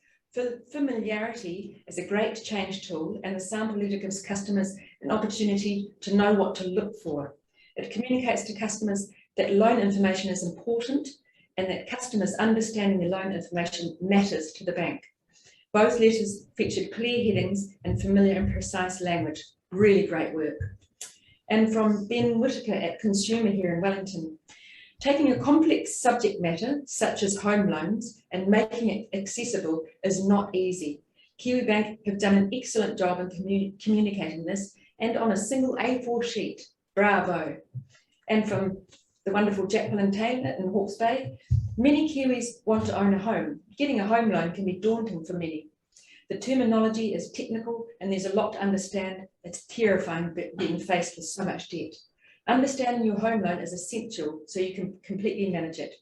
Familiarity is a great change tool, and the sample letter gives customers an opportunity to know what to look for. It communicates to customers that loan information is important and that customers understanding the loan information matters to the bank. Both letters featured clear headings and familiar and precise language. Really great work. And from Ben Whitaker at Consumer here in Wellington, taking a complex subject matter, such as home loans, and making it accessible is not easy. Kiwibank have done an excellent job in communicating this, and on a single A4 sheet. Bravo. And from the wonderful Jacqueline Taylor in Hawke's Bay, many Kiwis want to own a home. Getting a home loan can be daunting for many. The terminology is technical and there's a lot to understand. It's terrifying being faced with so much debt. Understanding your home loan is essential so you can completely manage it.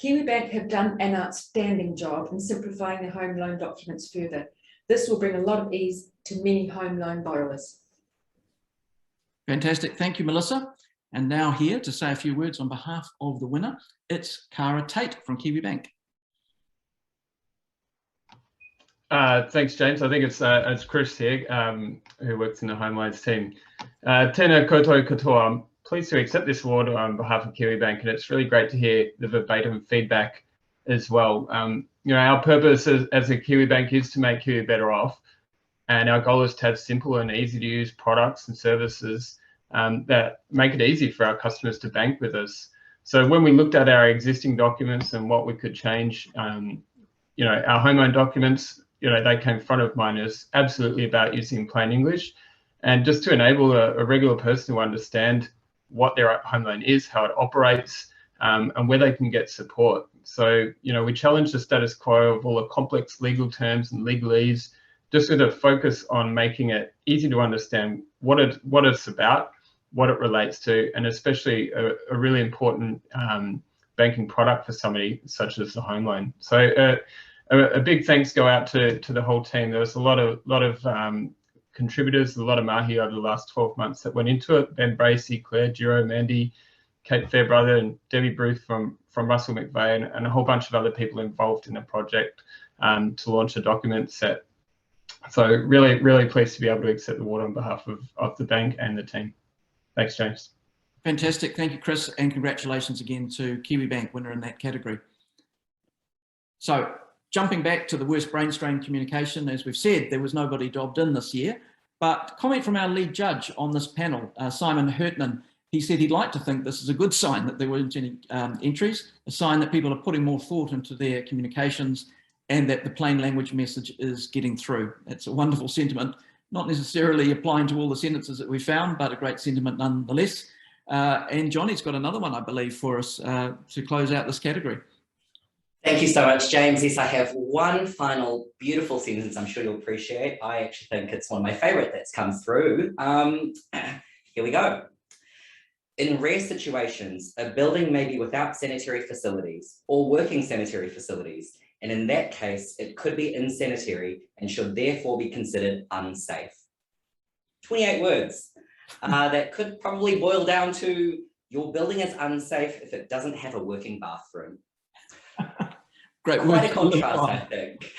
Kiwibank have done an outstanding job in simplifying the home loan documents further. This will bring a lot of ease to many home loan borrowers. Fantastic. Thank you, Melissa. And now here to say a few words on behalf of the winner, it's Cara Tate from Kiwibank. Thanks, James. I think it's Chris here, who works in the home loans team. Tēnā koutou katoa. I'm pleased to accept this award on behalf of Kiwibank, and it's really great to hear the verbatim feedback as well. You know, our purpose as a Kiwibank is to make Kiwi better off, and our goal is to have simple and easy to use products and services that make it easy for our customers to bank with us. So when we looked at our existing documents and what we could change, you know, our home loan documents, you know, they came front of mind as absolutely about using plain English, and just to enable a regular person to understand what their home loan is, how it operates, and where they can get support. So, you know, we challenge the status quo of all the complex legal terms and legalese, just with a focus on making it easy to understand what it's about, what it relates to, and especially a really important banking product for somebody such as the home loan. So a big thanks go out to the whole team. There was a lot of contributors, a lot of mahi over the last 12 months that went into it. Ben Bracey, Claire Giro, Mandy, Kate Fairbrother, and Debbie Bruce from Russell McVeigh, and a whole bunch of other people involved in the project to launch a document set. So really, really pleased to be able to accept the award on behalf of the bank and the team. Thanks, James. Fantastic. Thank you, Chris, and congratulations again to Kiwibank, winner in that category. So jumping back to the worst brain strain communication, as we've said, there was nobody dobbed in this year, but comment from our lead judge on this panel, Simon Hertman. He said he'd like to think this is a good sign that there weren't any entries, a sign that people are putting more thought into their communications and that the plain language message is getting through. It's a wonderful sentiment, not necessarily applying to all the sentences that we found, but a great sentiment nonetheless. And Johnny's got another one, I believe, for us to close out this category. Thank you so much, James. Yes, I have one final beautiful sentence I'm sure you'll appreciate. I actually think it's one of my favourite that's come through. Here we go. In rare situations, a building may be without sanitary facilities or working sanitary facilities, and in that case, it could be insanitary and should therefore be considered unsafe. 28 words. That could probably boil down to your building is unsafe if it doesn't have a working bathroom. Great Quite work. a contrast, I think.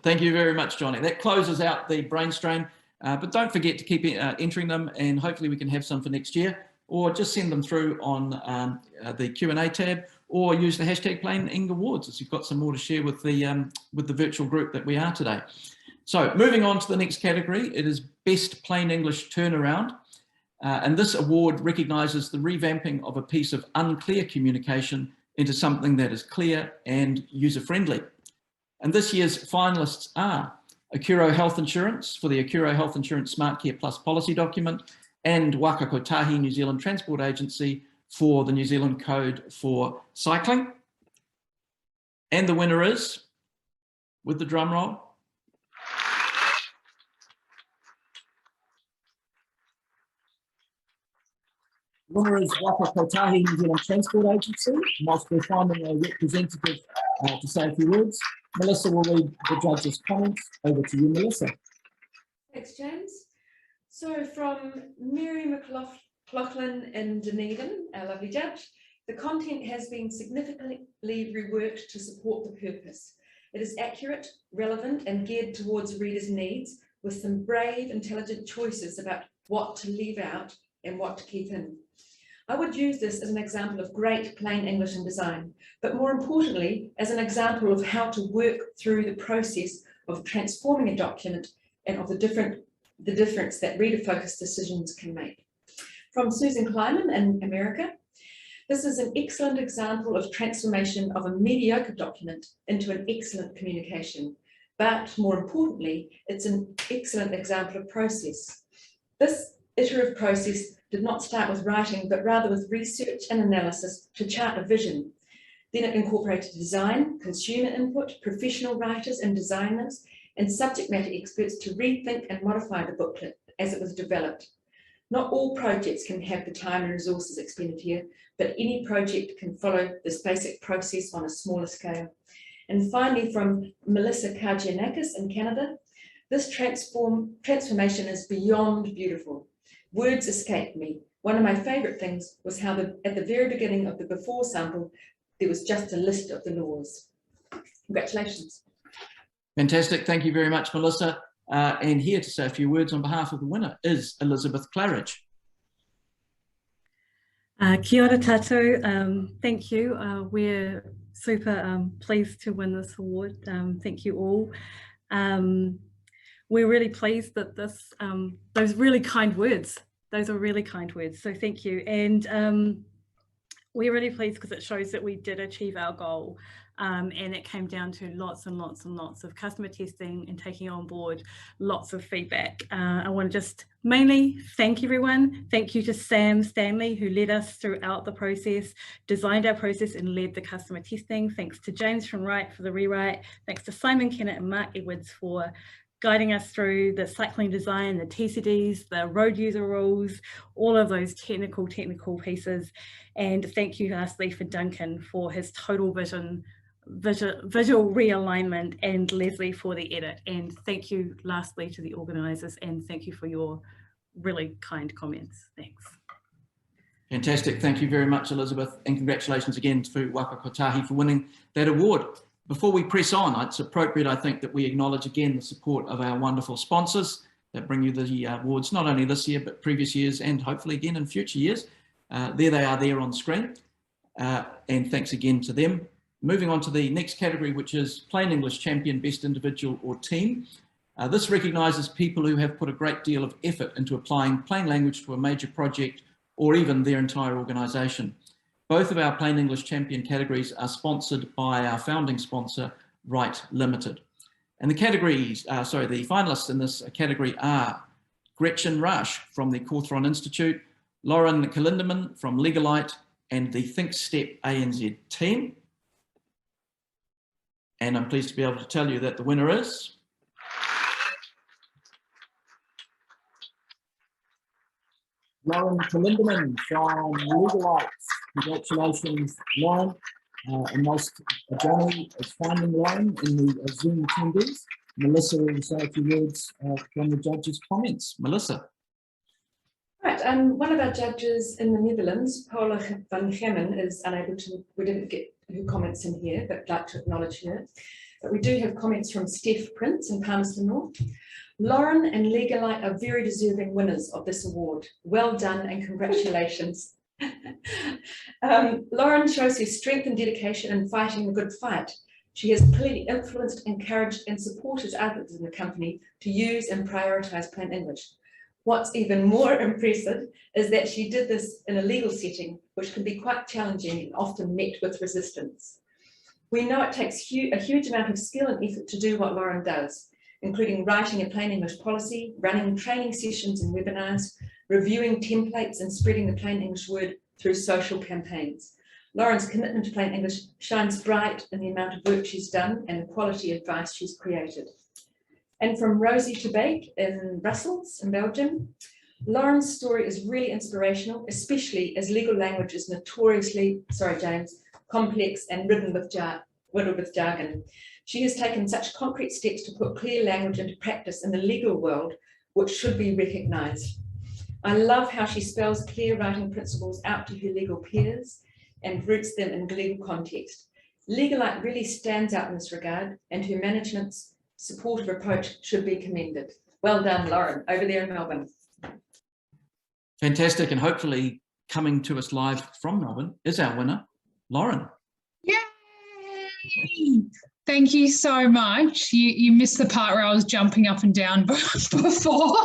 Thank you very much, Johnny. That closes out the brain strain, but don't forget to keep entering them, and hopefully we can have some for next year, or just send them through on the Q&A tab, or use the hashtag Plain Eng Awards as you've got some more to share with the virtual group that we are today. So moving on to the next category, it is Best Plain English Turnaround. And this award recognises the revamping of a piece of unclear communication into something that is clear and user-friendly. And this year's finalists are Akuro Health Insurance for the Akuro Health Insurance Smart Care Plus policy document, and Waka Kotahi New Zealand Transport Agency for the New Zealand Code for Cycling. And the winner is, with the drum roll, the winner is Waka Kotahi New Zealand Transport Agency. Whilst we're finding a representative to say a few words, Melissa will read the judges' comments. Over to you, Melissa. Thanks, James. So from Mary McLaughlin in Dunedin, our lovely judge, the content has been significantly reworked to support the purpose. It is accurate, relevant, and geared towards readers' needs, with some brave, intelligent choices about what to leave out and what to keep in. I would use this as an example of great plain English and design, but more importantly, as an example of how to work through the process of transforming a document and of the difference that reader-focused decisions can make. From Susan Kleiman in America, this is an excellent example of transformation of a mediocre document into an excellent communication. But more importantly, it's an excellent example of process. This iterative process did not start with writing, but rather with research and analysis to chart a vision. Then it incorporated design, consumer input, professional writers and designers, and subject matter experts to rethink and modify the booklet as it was developed. Not all projects can have the time and resources expended here, but any project can follow this basic process on a smaller scale. And finally, from Melissa Kargianakis in Canada, this transformation is beyond beautiful. Words escape me. One of my favourite things was how at the very beginning of the before sample, there was just a list of the laws. Congratulations. Fantastic. Thank you very much, Melissa. And here to say a few words on behalf of the winner is Elizabeth Claridge. Kia ora tātou. Thank you. We're super pleased to win this award. Thank you all. We're really pleased that this, those really kind words, those are really kind words. So thank you. And we're really pleased because it shows that we did achieve our goal. And it came down to lots and lots and lots of customer testing and taking on board lots of feedback. I want to just mainly thank everyone. Thank you to Sam Stanley, who led us throughout the process, designed our process and led the customer testing. Thanks to James from Wright for the rewrite. Thanks to Simon Kennett and Mark Edwards for guiding us through the cycling design, the TCDs, the road user rules, all of those technical pieces. And thank you lastly for Duncan for his total visual realignment, and Leslie for the edit. And thank you lastly to the organisers, and thank you for your really kind comments. Thanks. Fantastic. Thank you very much, Elizabeth, and congratulations again to Waka Kotahi for winning that award. Before we press on, it's appropriate, I think, that we acknowledge again the support of our wonderful sponsors that bring you the awards, not only this year, but previous years, and hopefully again in future years. There they are there on screen. And thanks again to them. Moving on to the next category, which is Plain English Champion Best Individual or Team. This recognises people who have put a great deal of effort into applying plain language to a major project or even their entire organisation. Both of our Plain English Champion categories are sponsored by our founding sponsor, Wright Limited. And the categories, the finalists in this category are Gretchen Rush from the Cawthron Institute, Lauren Kalindeman from Legalite, and the ThinkStep ANZ team. And I'm pleased to be able to tell you that the winner is Lauren Kalindeman from Legalite. Congratulations, Lauren. And whilst Johnny is finding Lauren in the Zoom attendees, Melissa will say a few words from the judges' comments. Melissa. Right, one of our judges in the Netherlands, Paula van Gemmen, is unable to, we didn't get her comments in here, but I'd like to acknowledge her. But we do have comments from Steph Prince in Palmerston North. Lauren and Legalite are very deserving winners of this award. Well done and congratulations. Lauren shows her strength and dedication in fighting the good fight. She has clearly influenced, encouraged and supported others in the company to use and prioritise plain English. What's even more impressive is that she did this in a legal setting, which can be quite challenging and often met with resistance. We know it takes a huge amount of skill and effort to do what Lauren does. including writing a plain English policy, running training sessions and webinars, reviewing templates and spreading the plain English word through social campaigns. Lauren's commitment to plain English shines bright in the amount of work she's done and the quality advice she's created. And from Rosie to Bake in Brussels in Belgium, Lauren's story is really inspirational, especially as legal language is notoriously, sorry James, complex and riddled with jargon. She has taken such concrete steps to put clear language into practice in the legal world, which should be recognised. I love how she spells clear writing principles out to her legal peers and roots them in legal context. Legalite really stands out in this regard, and her management's supportive approach should be commended. Well done, Lauren, over there in Melbourne. Fantastic, and hopefully coming to us live from Melbourne is our winner, Lauren. Yay! Thank you so much. You missed the part where I was jumping up and down before.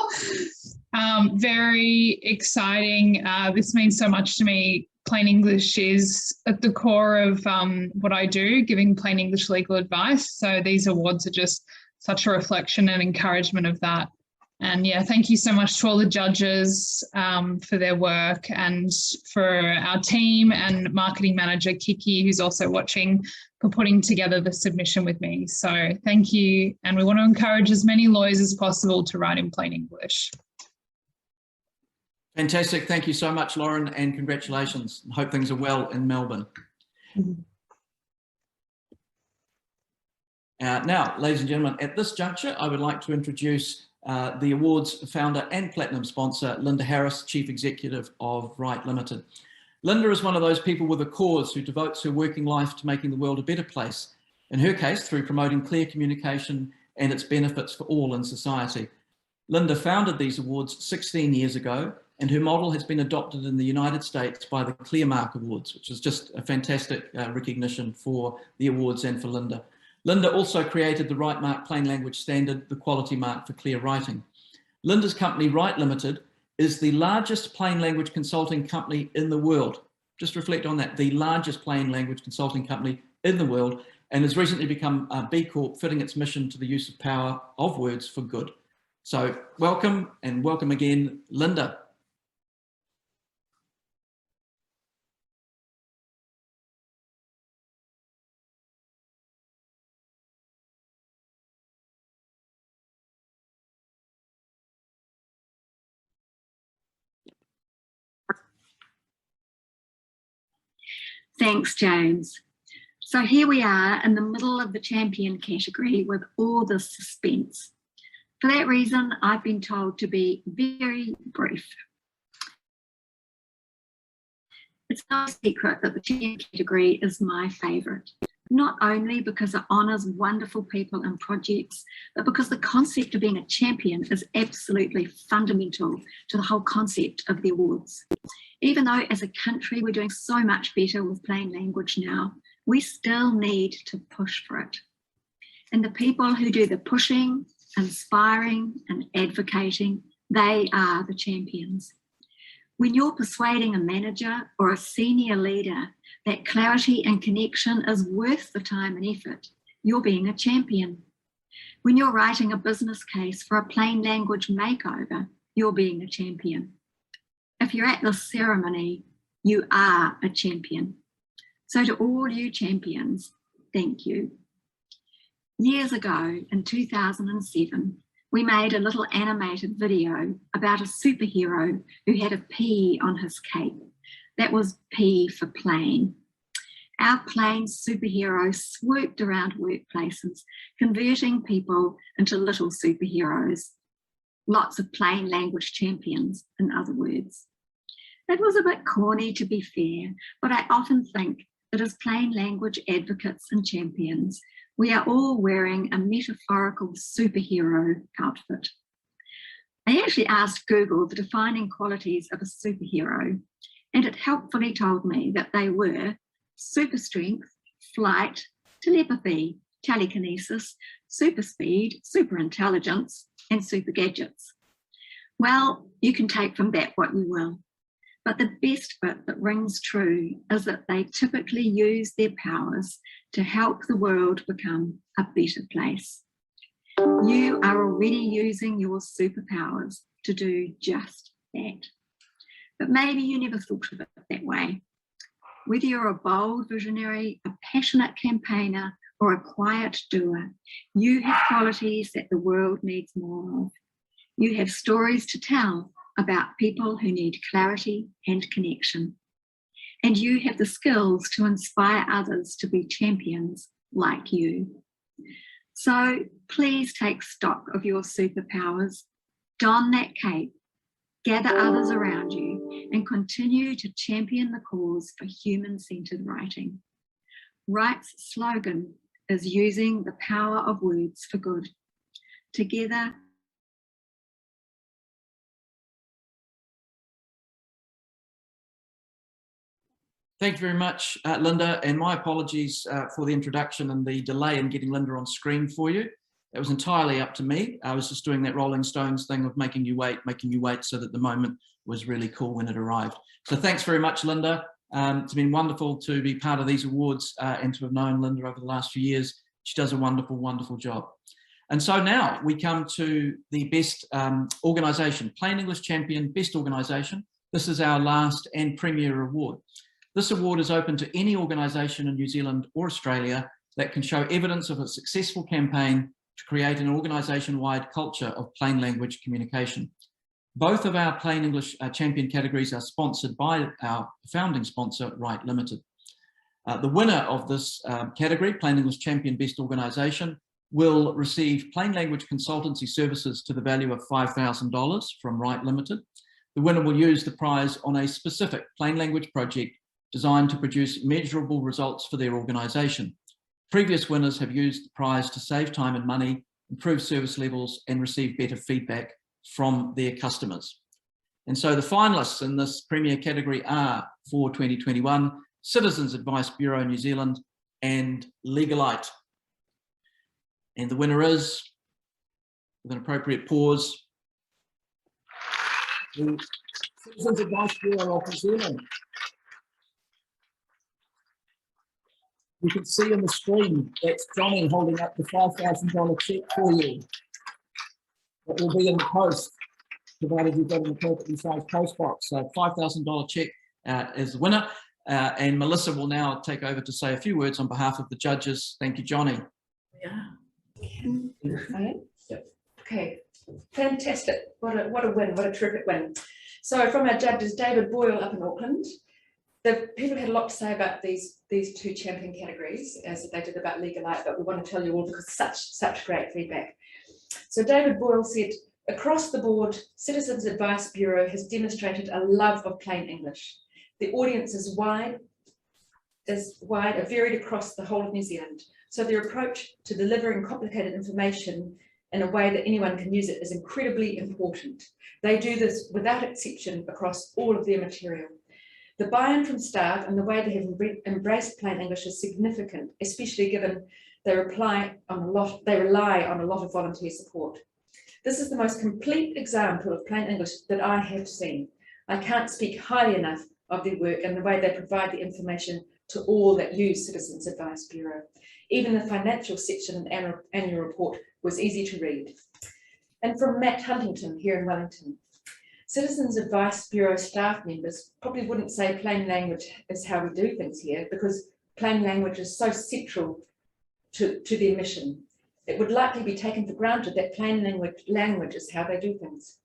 Very exciting. This means so much to me. Plain English is at the core of what I do, giving plain English legal advice. So these awards are just such a reflection and encouragement of that. And yeah, thank you so much to all the judges for their work, and for our team and marketing manager Kiki, who's also watching, for putting together the submission with me. So thank you. And we want to encourage as many lawyers as possible to write in plain English. Fantastic. Thank you so much, Lauren, and congratulations. Hope things are well in Melbourne. Now, ladies and gentlemen, at this juncture, I would like to introduce the awards founder and platinum sponsor, Lynda Harris, Chief Executive of Right Limited. Lynda is one of those people with a cause who devotes her working life to making the world a better place. In her case, through promoting clear communication and its benefits for all in society. Lynda founded these awards 16 years ago, and her model has been adopted in the United States by the Clear Mark Awards, which is just a fantastic recognition for the awards and for Lynda. Lynda also created the Right Mark Plain Language Standard, the quality mark for clear writing. Lynda's company, Right Limited, is the largest plain language consulting company in the world. Just reflect on that, the largest plain language consulting company in the world, and has recently become a B Corp, fitting its mission to the use of power of words for good. So welcome, and welcome again, Lynda. Thanks, James. So here we are in the middle of the champion category with all this suspense. For that reason, I've been told to be very brief. It's no secret that the champion category is my favourite, not only because it honours wonderful people and projects, but because the concept of being a champion is absolutely fundamental to the whole concept of the awards. Even though as a country we're doing so much better with plain language now, we still need to push for it. And the people who do the pushing, inspiring and advocating, they are the champions. When you're persuading a manager or a senior leader that clarity and connection is worth the time and effort, you're being a champion. When you're writing a business case for a plain language makeover, you're being a champion. If you're at this ceremony, you are a champion. So to all you champions, thank you. Years ago, in 2007, we made a little animated video about a superhero who had a P on his cape. That was P for plain. Our plain superhero swooped around workplaces, converting people into little superheroes. Lots of plain language champions, in other words. It was a bit corny, to be fair, but I often think that as plain language advocates and champions, we are all wearing a metaphorical superhero outfit. I actually asked Google the defining qualities of a superhero, and it helpfully told me that they were super strength, flight, telepathy, telekinesis, super speed, super intelligence, and super gadgets. Well, you can take from that what you will, but the best bit that rings true is that they typically use their powers to help the world become a better place. You are already using your superpowers to do just that. But maybe you never thought of it that way. Whether you're a bold visionary, a passionate campaigner, or a quiet doer, you have qualities that the world needs more of. You have stories to tell about people who need clarity and connection. And you have the skills to inspire others to be champions like you. So please take stock of your superpowers, don that cape, gather others around you, and continue to champion the cause for human-centered writing. Write's slogan is using the power of words for good. Together, Thank you very much, Lynda, and my apologies for the introduction and the delay in getting Lynda on screen for you. It was entirely up to me. I was just doing that Rolling Stones thing of making you wait so that the moment was really cool when it arrived. So thanks very much, Lynda. It's been wonderful to be part of these awards and to have known Lynda over the last few years. She does a wonderful, wonderful job. And so now we come to the best organisation, Plain English Champion, Best Organisation. This is our last and premier award. This award is open to any organisation in New Zealand or Australia that can show evidence of a successful campaign to create an organisation-wide culture of plain language communication. Both of our Plain English Champion categories are sponsored by our founding sponsor, Write Limited. The winner of this category, Plain English Champion Best Organisation, will receive plain language consultancy services to the value of $5,000 from Write Limited. The winner will use the prize on a specific plain language project designed to produce measurable results for their organisation. Previous winners have used the prize to save time and money, improve service levels, and receive better feedback from their customers. And so the finalists in this premier category are, for 2021, Citizens Advice Bureau New Zealand and Legalite. And the winner is, with an appropriate pause, the Citizens Advice Bureau of New Zealand. You can see on the screen that's Johnny holding up the $5,000 check for you. That will be in the post, provided you've got an appropriately sized post box. So $5,000 check is the winner. And Melissa will now take over to say a few words on behalf of the judges. Thank you, Johnny. Yeah. Okay, fantastic. What a win, what a terrific win. So from our judges, David Boyle up in Auckland. The people had a lot to say about these two champion categories, as they did about Legalite, but we want to tell you all because such great feedback. So David Boyle said, across the board, Citizens Advice Bureau has demonstrated a love of plain English. The audience is wide, varied across the whole of New Zealand. So their approach to delivering complicated information in a way that anyone can use it is incredibly important. They do this without exception across all of their material. The buy-in from staff and the way they have embraced plain English is significant, especially given they rely on a lot of volunteer support. This is the most complete example of plain English that I have seen. I can't speak highly enough of their work and the way they provide the information to all that use Citizens Advice Bureau. Even the financial section and annual report was easy to read. And from Matt Huntington here in Wellington. Citizens Advice Bureau staff members probably wouldn't say plain language is how we do things here because plain language is so central to their mission. It would likely be taken for granted that plain language is how they do things.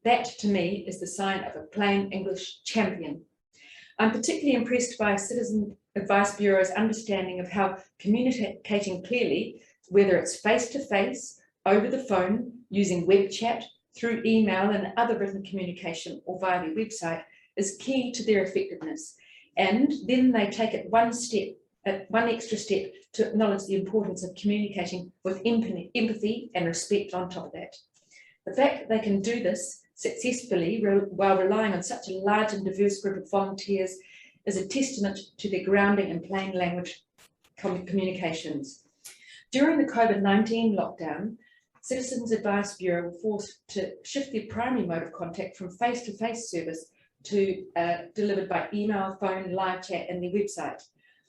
That to me is the sign of a plain English champion. I'm particularly impressed by Citizen Advice Bureau's understanding of how communicating clearly, whether it's face-to-face, over the phone, using web chat, through email and other written communication or via their website is key to their effectiveness. And then they take it one extra step to acknowledge the importance of communicating with empathy and respect on top of that. The fact that they can do this successfully while relying on such a large and diverse group of volunteers is a testament to their grounding in plain language communications. During the COVID-19 lockdown, Citizens Advice Bureau were forced to shift their primary mode of contact from face-to-face service to delivered by email, phone, live chat and their website.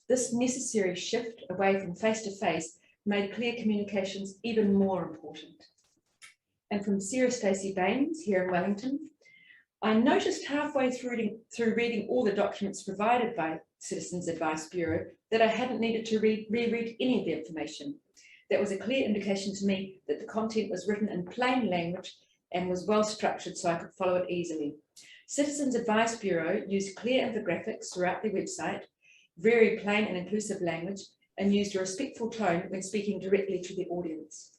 This necessary shift away from face-to-face made clear communications even more important. And from Sarah Stacey Baines here in Wellington, I noticed halfway through reading all the documents provided by Citizens Advice Bureau that I hadn't needed to reread any of the information. That was a clear indication to me that the content was written in plain language and was well structured so I could follow it easily. Citizens Advice Bureau used clear infographics throughout their website, very plain and inclusive language, and used a respectful tone when speaking directly to the audience.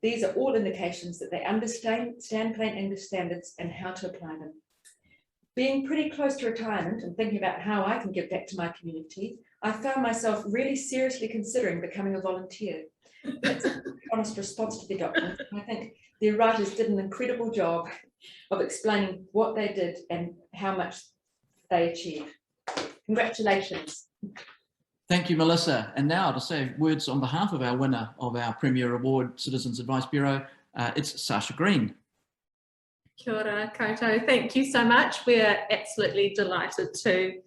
These are all indications that they understand plain English standards and how to apply them. Being pretty close to retirement and thinking about how I can give back to my community, I found myself really seriously considering becoming a volunteer. That's an honest response to the document. I think their writers did an incredible job of explaining what they did and how much they achieved. Congratulations. Thank you, Melissa. And now to say words on behalf of our winner of our Premier Award, Citizens Advice Bureau, it's Sasha Green. Kia ora koutou. Thank you so much. We're absolutely delighted to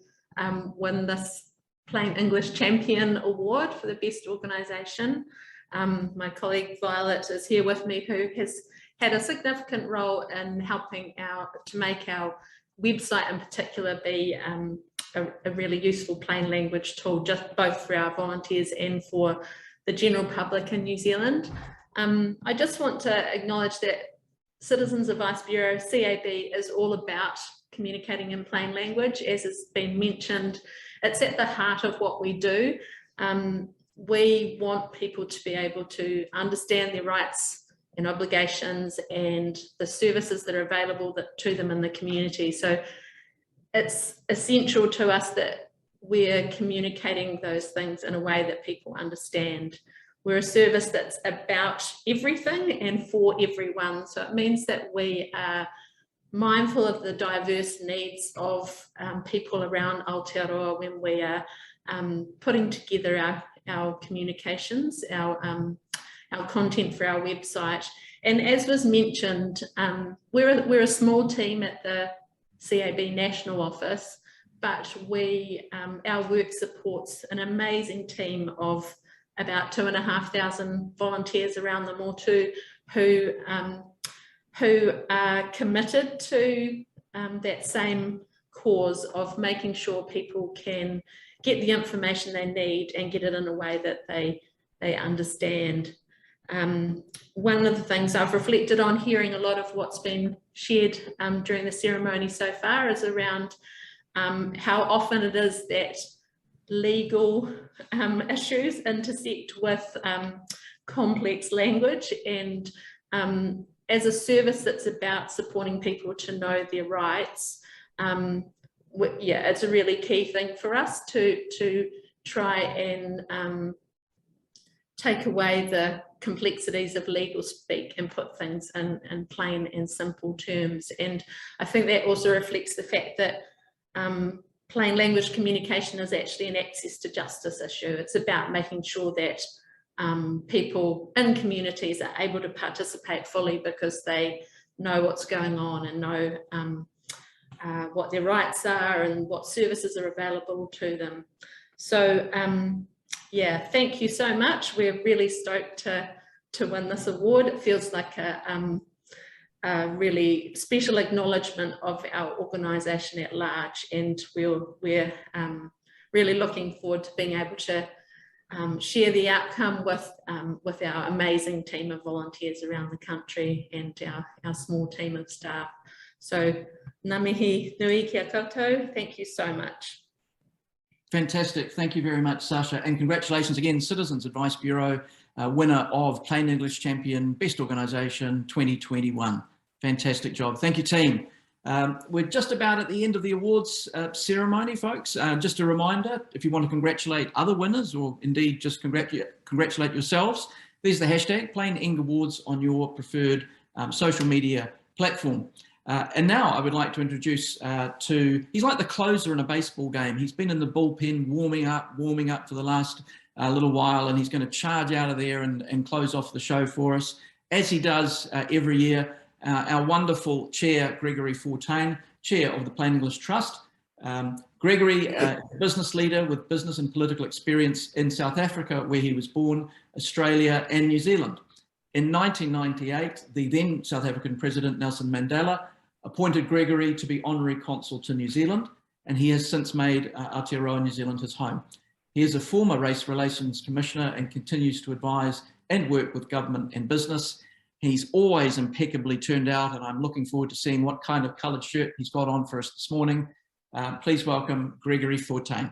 win this Plain English Champion Award for the best organisation. My colleague Violet is here with me, who has had a significant role in helping to make our website in particular be a really useful plain language tool, just both for our volunteers and for the general public in New Zealand. I just want to acknowledge that Citizens Advice Bureau, CAB, is all about communicating in plain language. As has been mentioned, it's at the heart of what we do. We want people to be able to understand their rights and obligations and the services that are available to them in the community. So it's essential to us that we're communicating those things in a way that people understand. We're a service that's about everything and for everyone. So it means that we are mindful of the diverse needs of people around Aotearoa when we are putting together our communications, our content for our website. And as was mentioned, we're a small team at the CAB National Office, but our work supports an amazing team of about 2,500 volunteers around the Motu who are committed to that same cause of making sure people can get the information they need and get it in a way that they understand. One of the things I've reflected on, hearing a lot of what's been shared during the ceremony so far, is around how often it is that legal issues intersect with complex language, and as a service that's about supporting people to know their rights, yeah, it's a really key thing for us to try and take away the complexities of legal speak and put things in plain and simple terms. And I think that also reflects the fact that plain language communication is actually an access to justice issue. It's about making sure that people in communities are able to participate fully because they know what's going on and know what their rights are and what services are available to them. So yeah, thank you so much. We're really stoked to win this award. It feels like a really special acknowledgement of our organisation at large, and we're really looking forward to being able to share the outcome with our amazing team of volunteers around the country and our small team of staff. So ngā mihi nui kia koutou, thank you so much. Fantastic. Thank you very much, Sasha. And congratulations again, Citizens Advice Bureau, winner of Plain English Champion Best Organisation 2021. Fantastic job. Thank you, team. We're just about at the end of the awards ceremony, folks. Just a reminder, if you want to congratulate other winners or indeed just congratulate yourselves, there's the hashtag Plain Eng Awards on your preferred social media platform. And now I would like to introduce he's like the closer in a baseball game. He's been in the bullpen warming up for the last little while, and he's going to charge out of there and close off the show for us, as he does every year. Our wonderful chair, Gregory Fortuin, chair of the Plain English Trust. Gregory, a business leader with business and political experience in South Africa, where he was born, Australia and New Zealand. In 1998, the then South African President Nelson Mandela appointed Gregory to be Honorary Consul to New Zealand, and he has since made Aotearoa New Zealand his home. He is a former Race Relations Commissioner and continues to advise and work with government and business. He's always impeccably turned out, and I'm looking forward to seeing what kind of coloured shirt he's got on for us this morning. Please welcome Gregory Fortuin.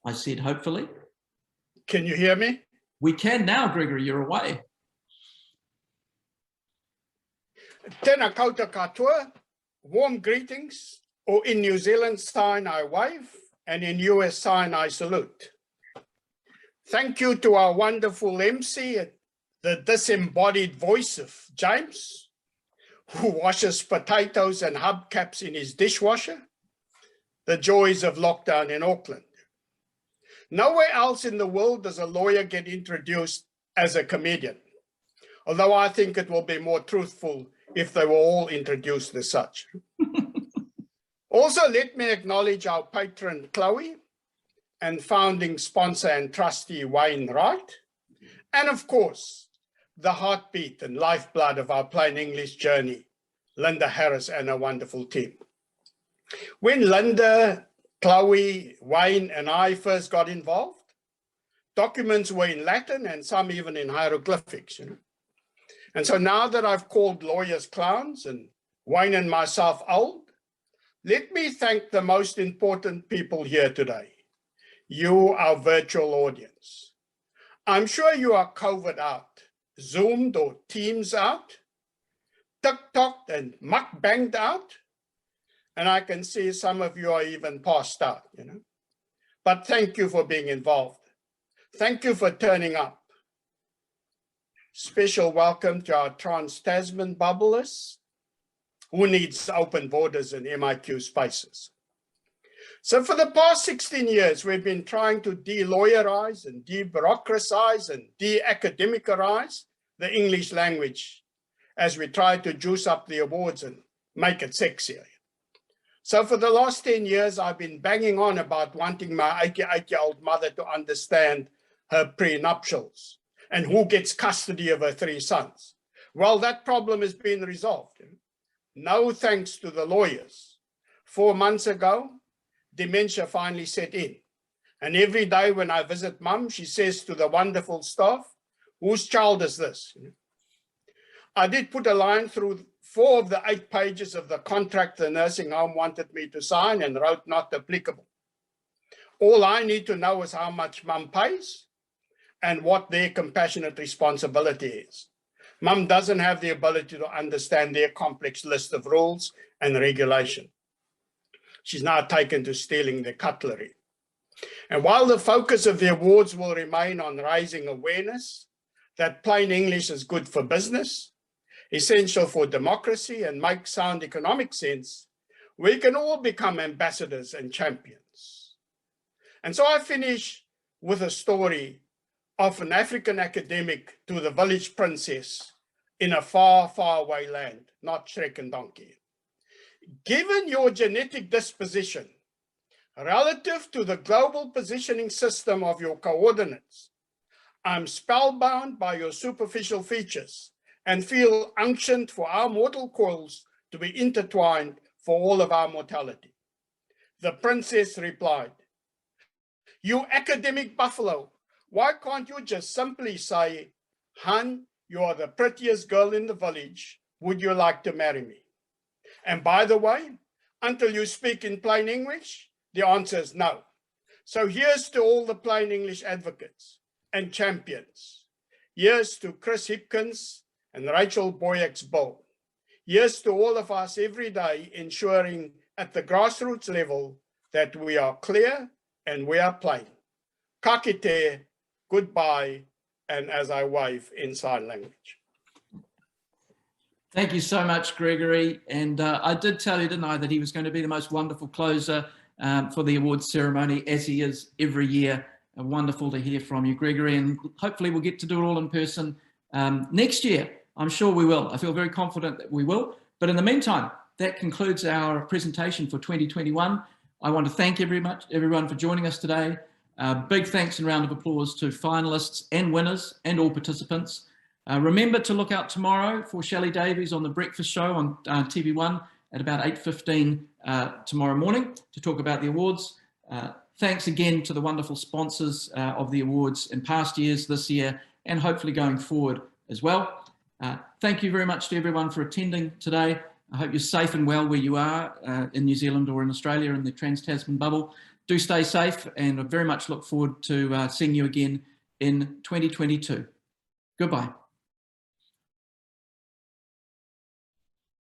I said hopefully. Can you hear me? We can now, Gregory, you're away. Tēnā koutou katoa, warm greetings, or in New Zealand sign I wave, and in US sign I salute. Thank you to our wonderful MC, the disembodied voice of James, who washes potatoes and hubcaps in his dishwasher. The joys of lockdown in Auckland. Nowhere else in the world does a lawyer get introduced as a comedian, although I think it will be more truthful if they were all introduced as such. Also, let me acknowledge our patron, Chloe, and founding sponsor and trustee, Wayne Wright, and of course, the heartbeat and lifeblood of our plain English journey, Lynda Harris and her wonderful team. When Lynda, Chloe, Wayne, and I first got involved, documents were in Latin and some even in hieroglyphics. You know? And so now that I've called lawyers clowns and Wayne and myself old, let me thank the most important people here today. You, our virtual audience. I'm sure you are COVID out, Zoomed or Teams out, TikToked and mukbanged out. And I can see some of you are even passed out, you know. But thank you for being involved. Thank you for turning up. Special welcome to our Trans-Tasman bubblers. Who needs open borders and MIQ spaces? So for the past 16 years, we've been trying to de-lawyerize and de-bureaucratize and de-academicize the English language as we try to juice up the awards and make it sexier. So for the last 10 years, I've been banging on about wanting my 88-year-old mother to understand her prenuptials and who gets custody of her 3 sons. Well, that problem has been resolved. No thanks to the lawyers. 4 months ago, dementia finally set in. And every day when I visit mum, she says to the wonderful staff, whose child is this? I did put a line through 4 of the 8 pages of the contract the nursing home wanted me to sign and wrote not applicable. All I need to know is how much mum pays and what their compassionate responsibility is. Mum doesn't have the ability to understand their complex list of rules and regulation. She's now taken to stealing their cutlery. And while the focus of the awards will remain on raising awareness that plain English is good for business, essential for democracy, and makes sound economic sense, we can all become ambassadors and champions. And so I finish with a story of an African academic to the village princess in a far, far away land, not Shrek and Donkey. Given your genetic disposition, relative to the global positioning system of your coordinates, I'm spellbound by your superficial features and feel unctioned for our mortal coils to be intertwined for all of our mortality. The princess replied, "You academic buffalo, why can't you just simply say, 'Hun, you are the prettiest girl in the village. Would you like to marry me?' And by the way, until you speak in plain English, the answer is no. So here's to all the plain English advocates and champions. Here's to Chris Hipkins and Rachel Boyack's bill. Here's to all of us every day ensuring at the grassroots level that we are clear and we are plain. Ka kite, goodbye, and as I wave in sign language." Thank you so much, Gregory. And I did tell you, didn't I, that he was going to be the most wonderful closer for the awards ceremony, as he is every year. Wonderful to hear from you, Gregory, and hopefully we'll get to do it all in person next year. I'm sure we will. I feel very confident that we will. But in the meantime, that concludes our presentation for 2021. I want to thank everyone for joining us today. Big thanks and round of applause to finalists and winners and all participants. Remember to look out tomorrow for Shelley Davies on The Breakfast Show on TV1 at about 8:15 tomorrow morning to talk about the awards. Thanks again to the wonderful sponsors of the awards in past years, this year, and hopefully going forward as well. Thank you very much to everyone for attending today. I hope you're safe and well where you are in New Zealand or in Australia in the Trans-Tasman bubble. Do stay safe, and I very much look forward to seeing you again in 2022. Goodbye.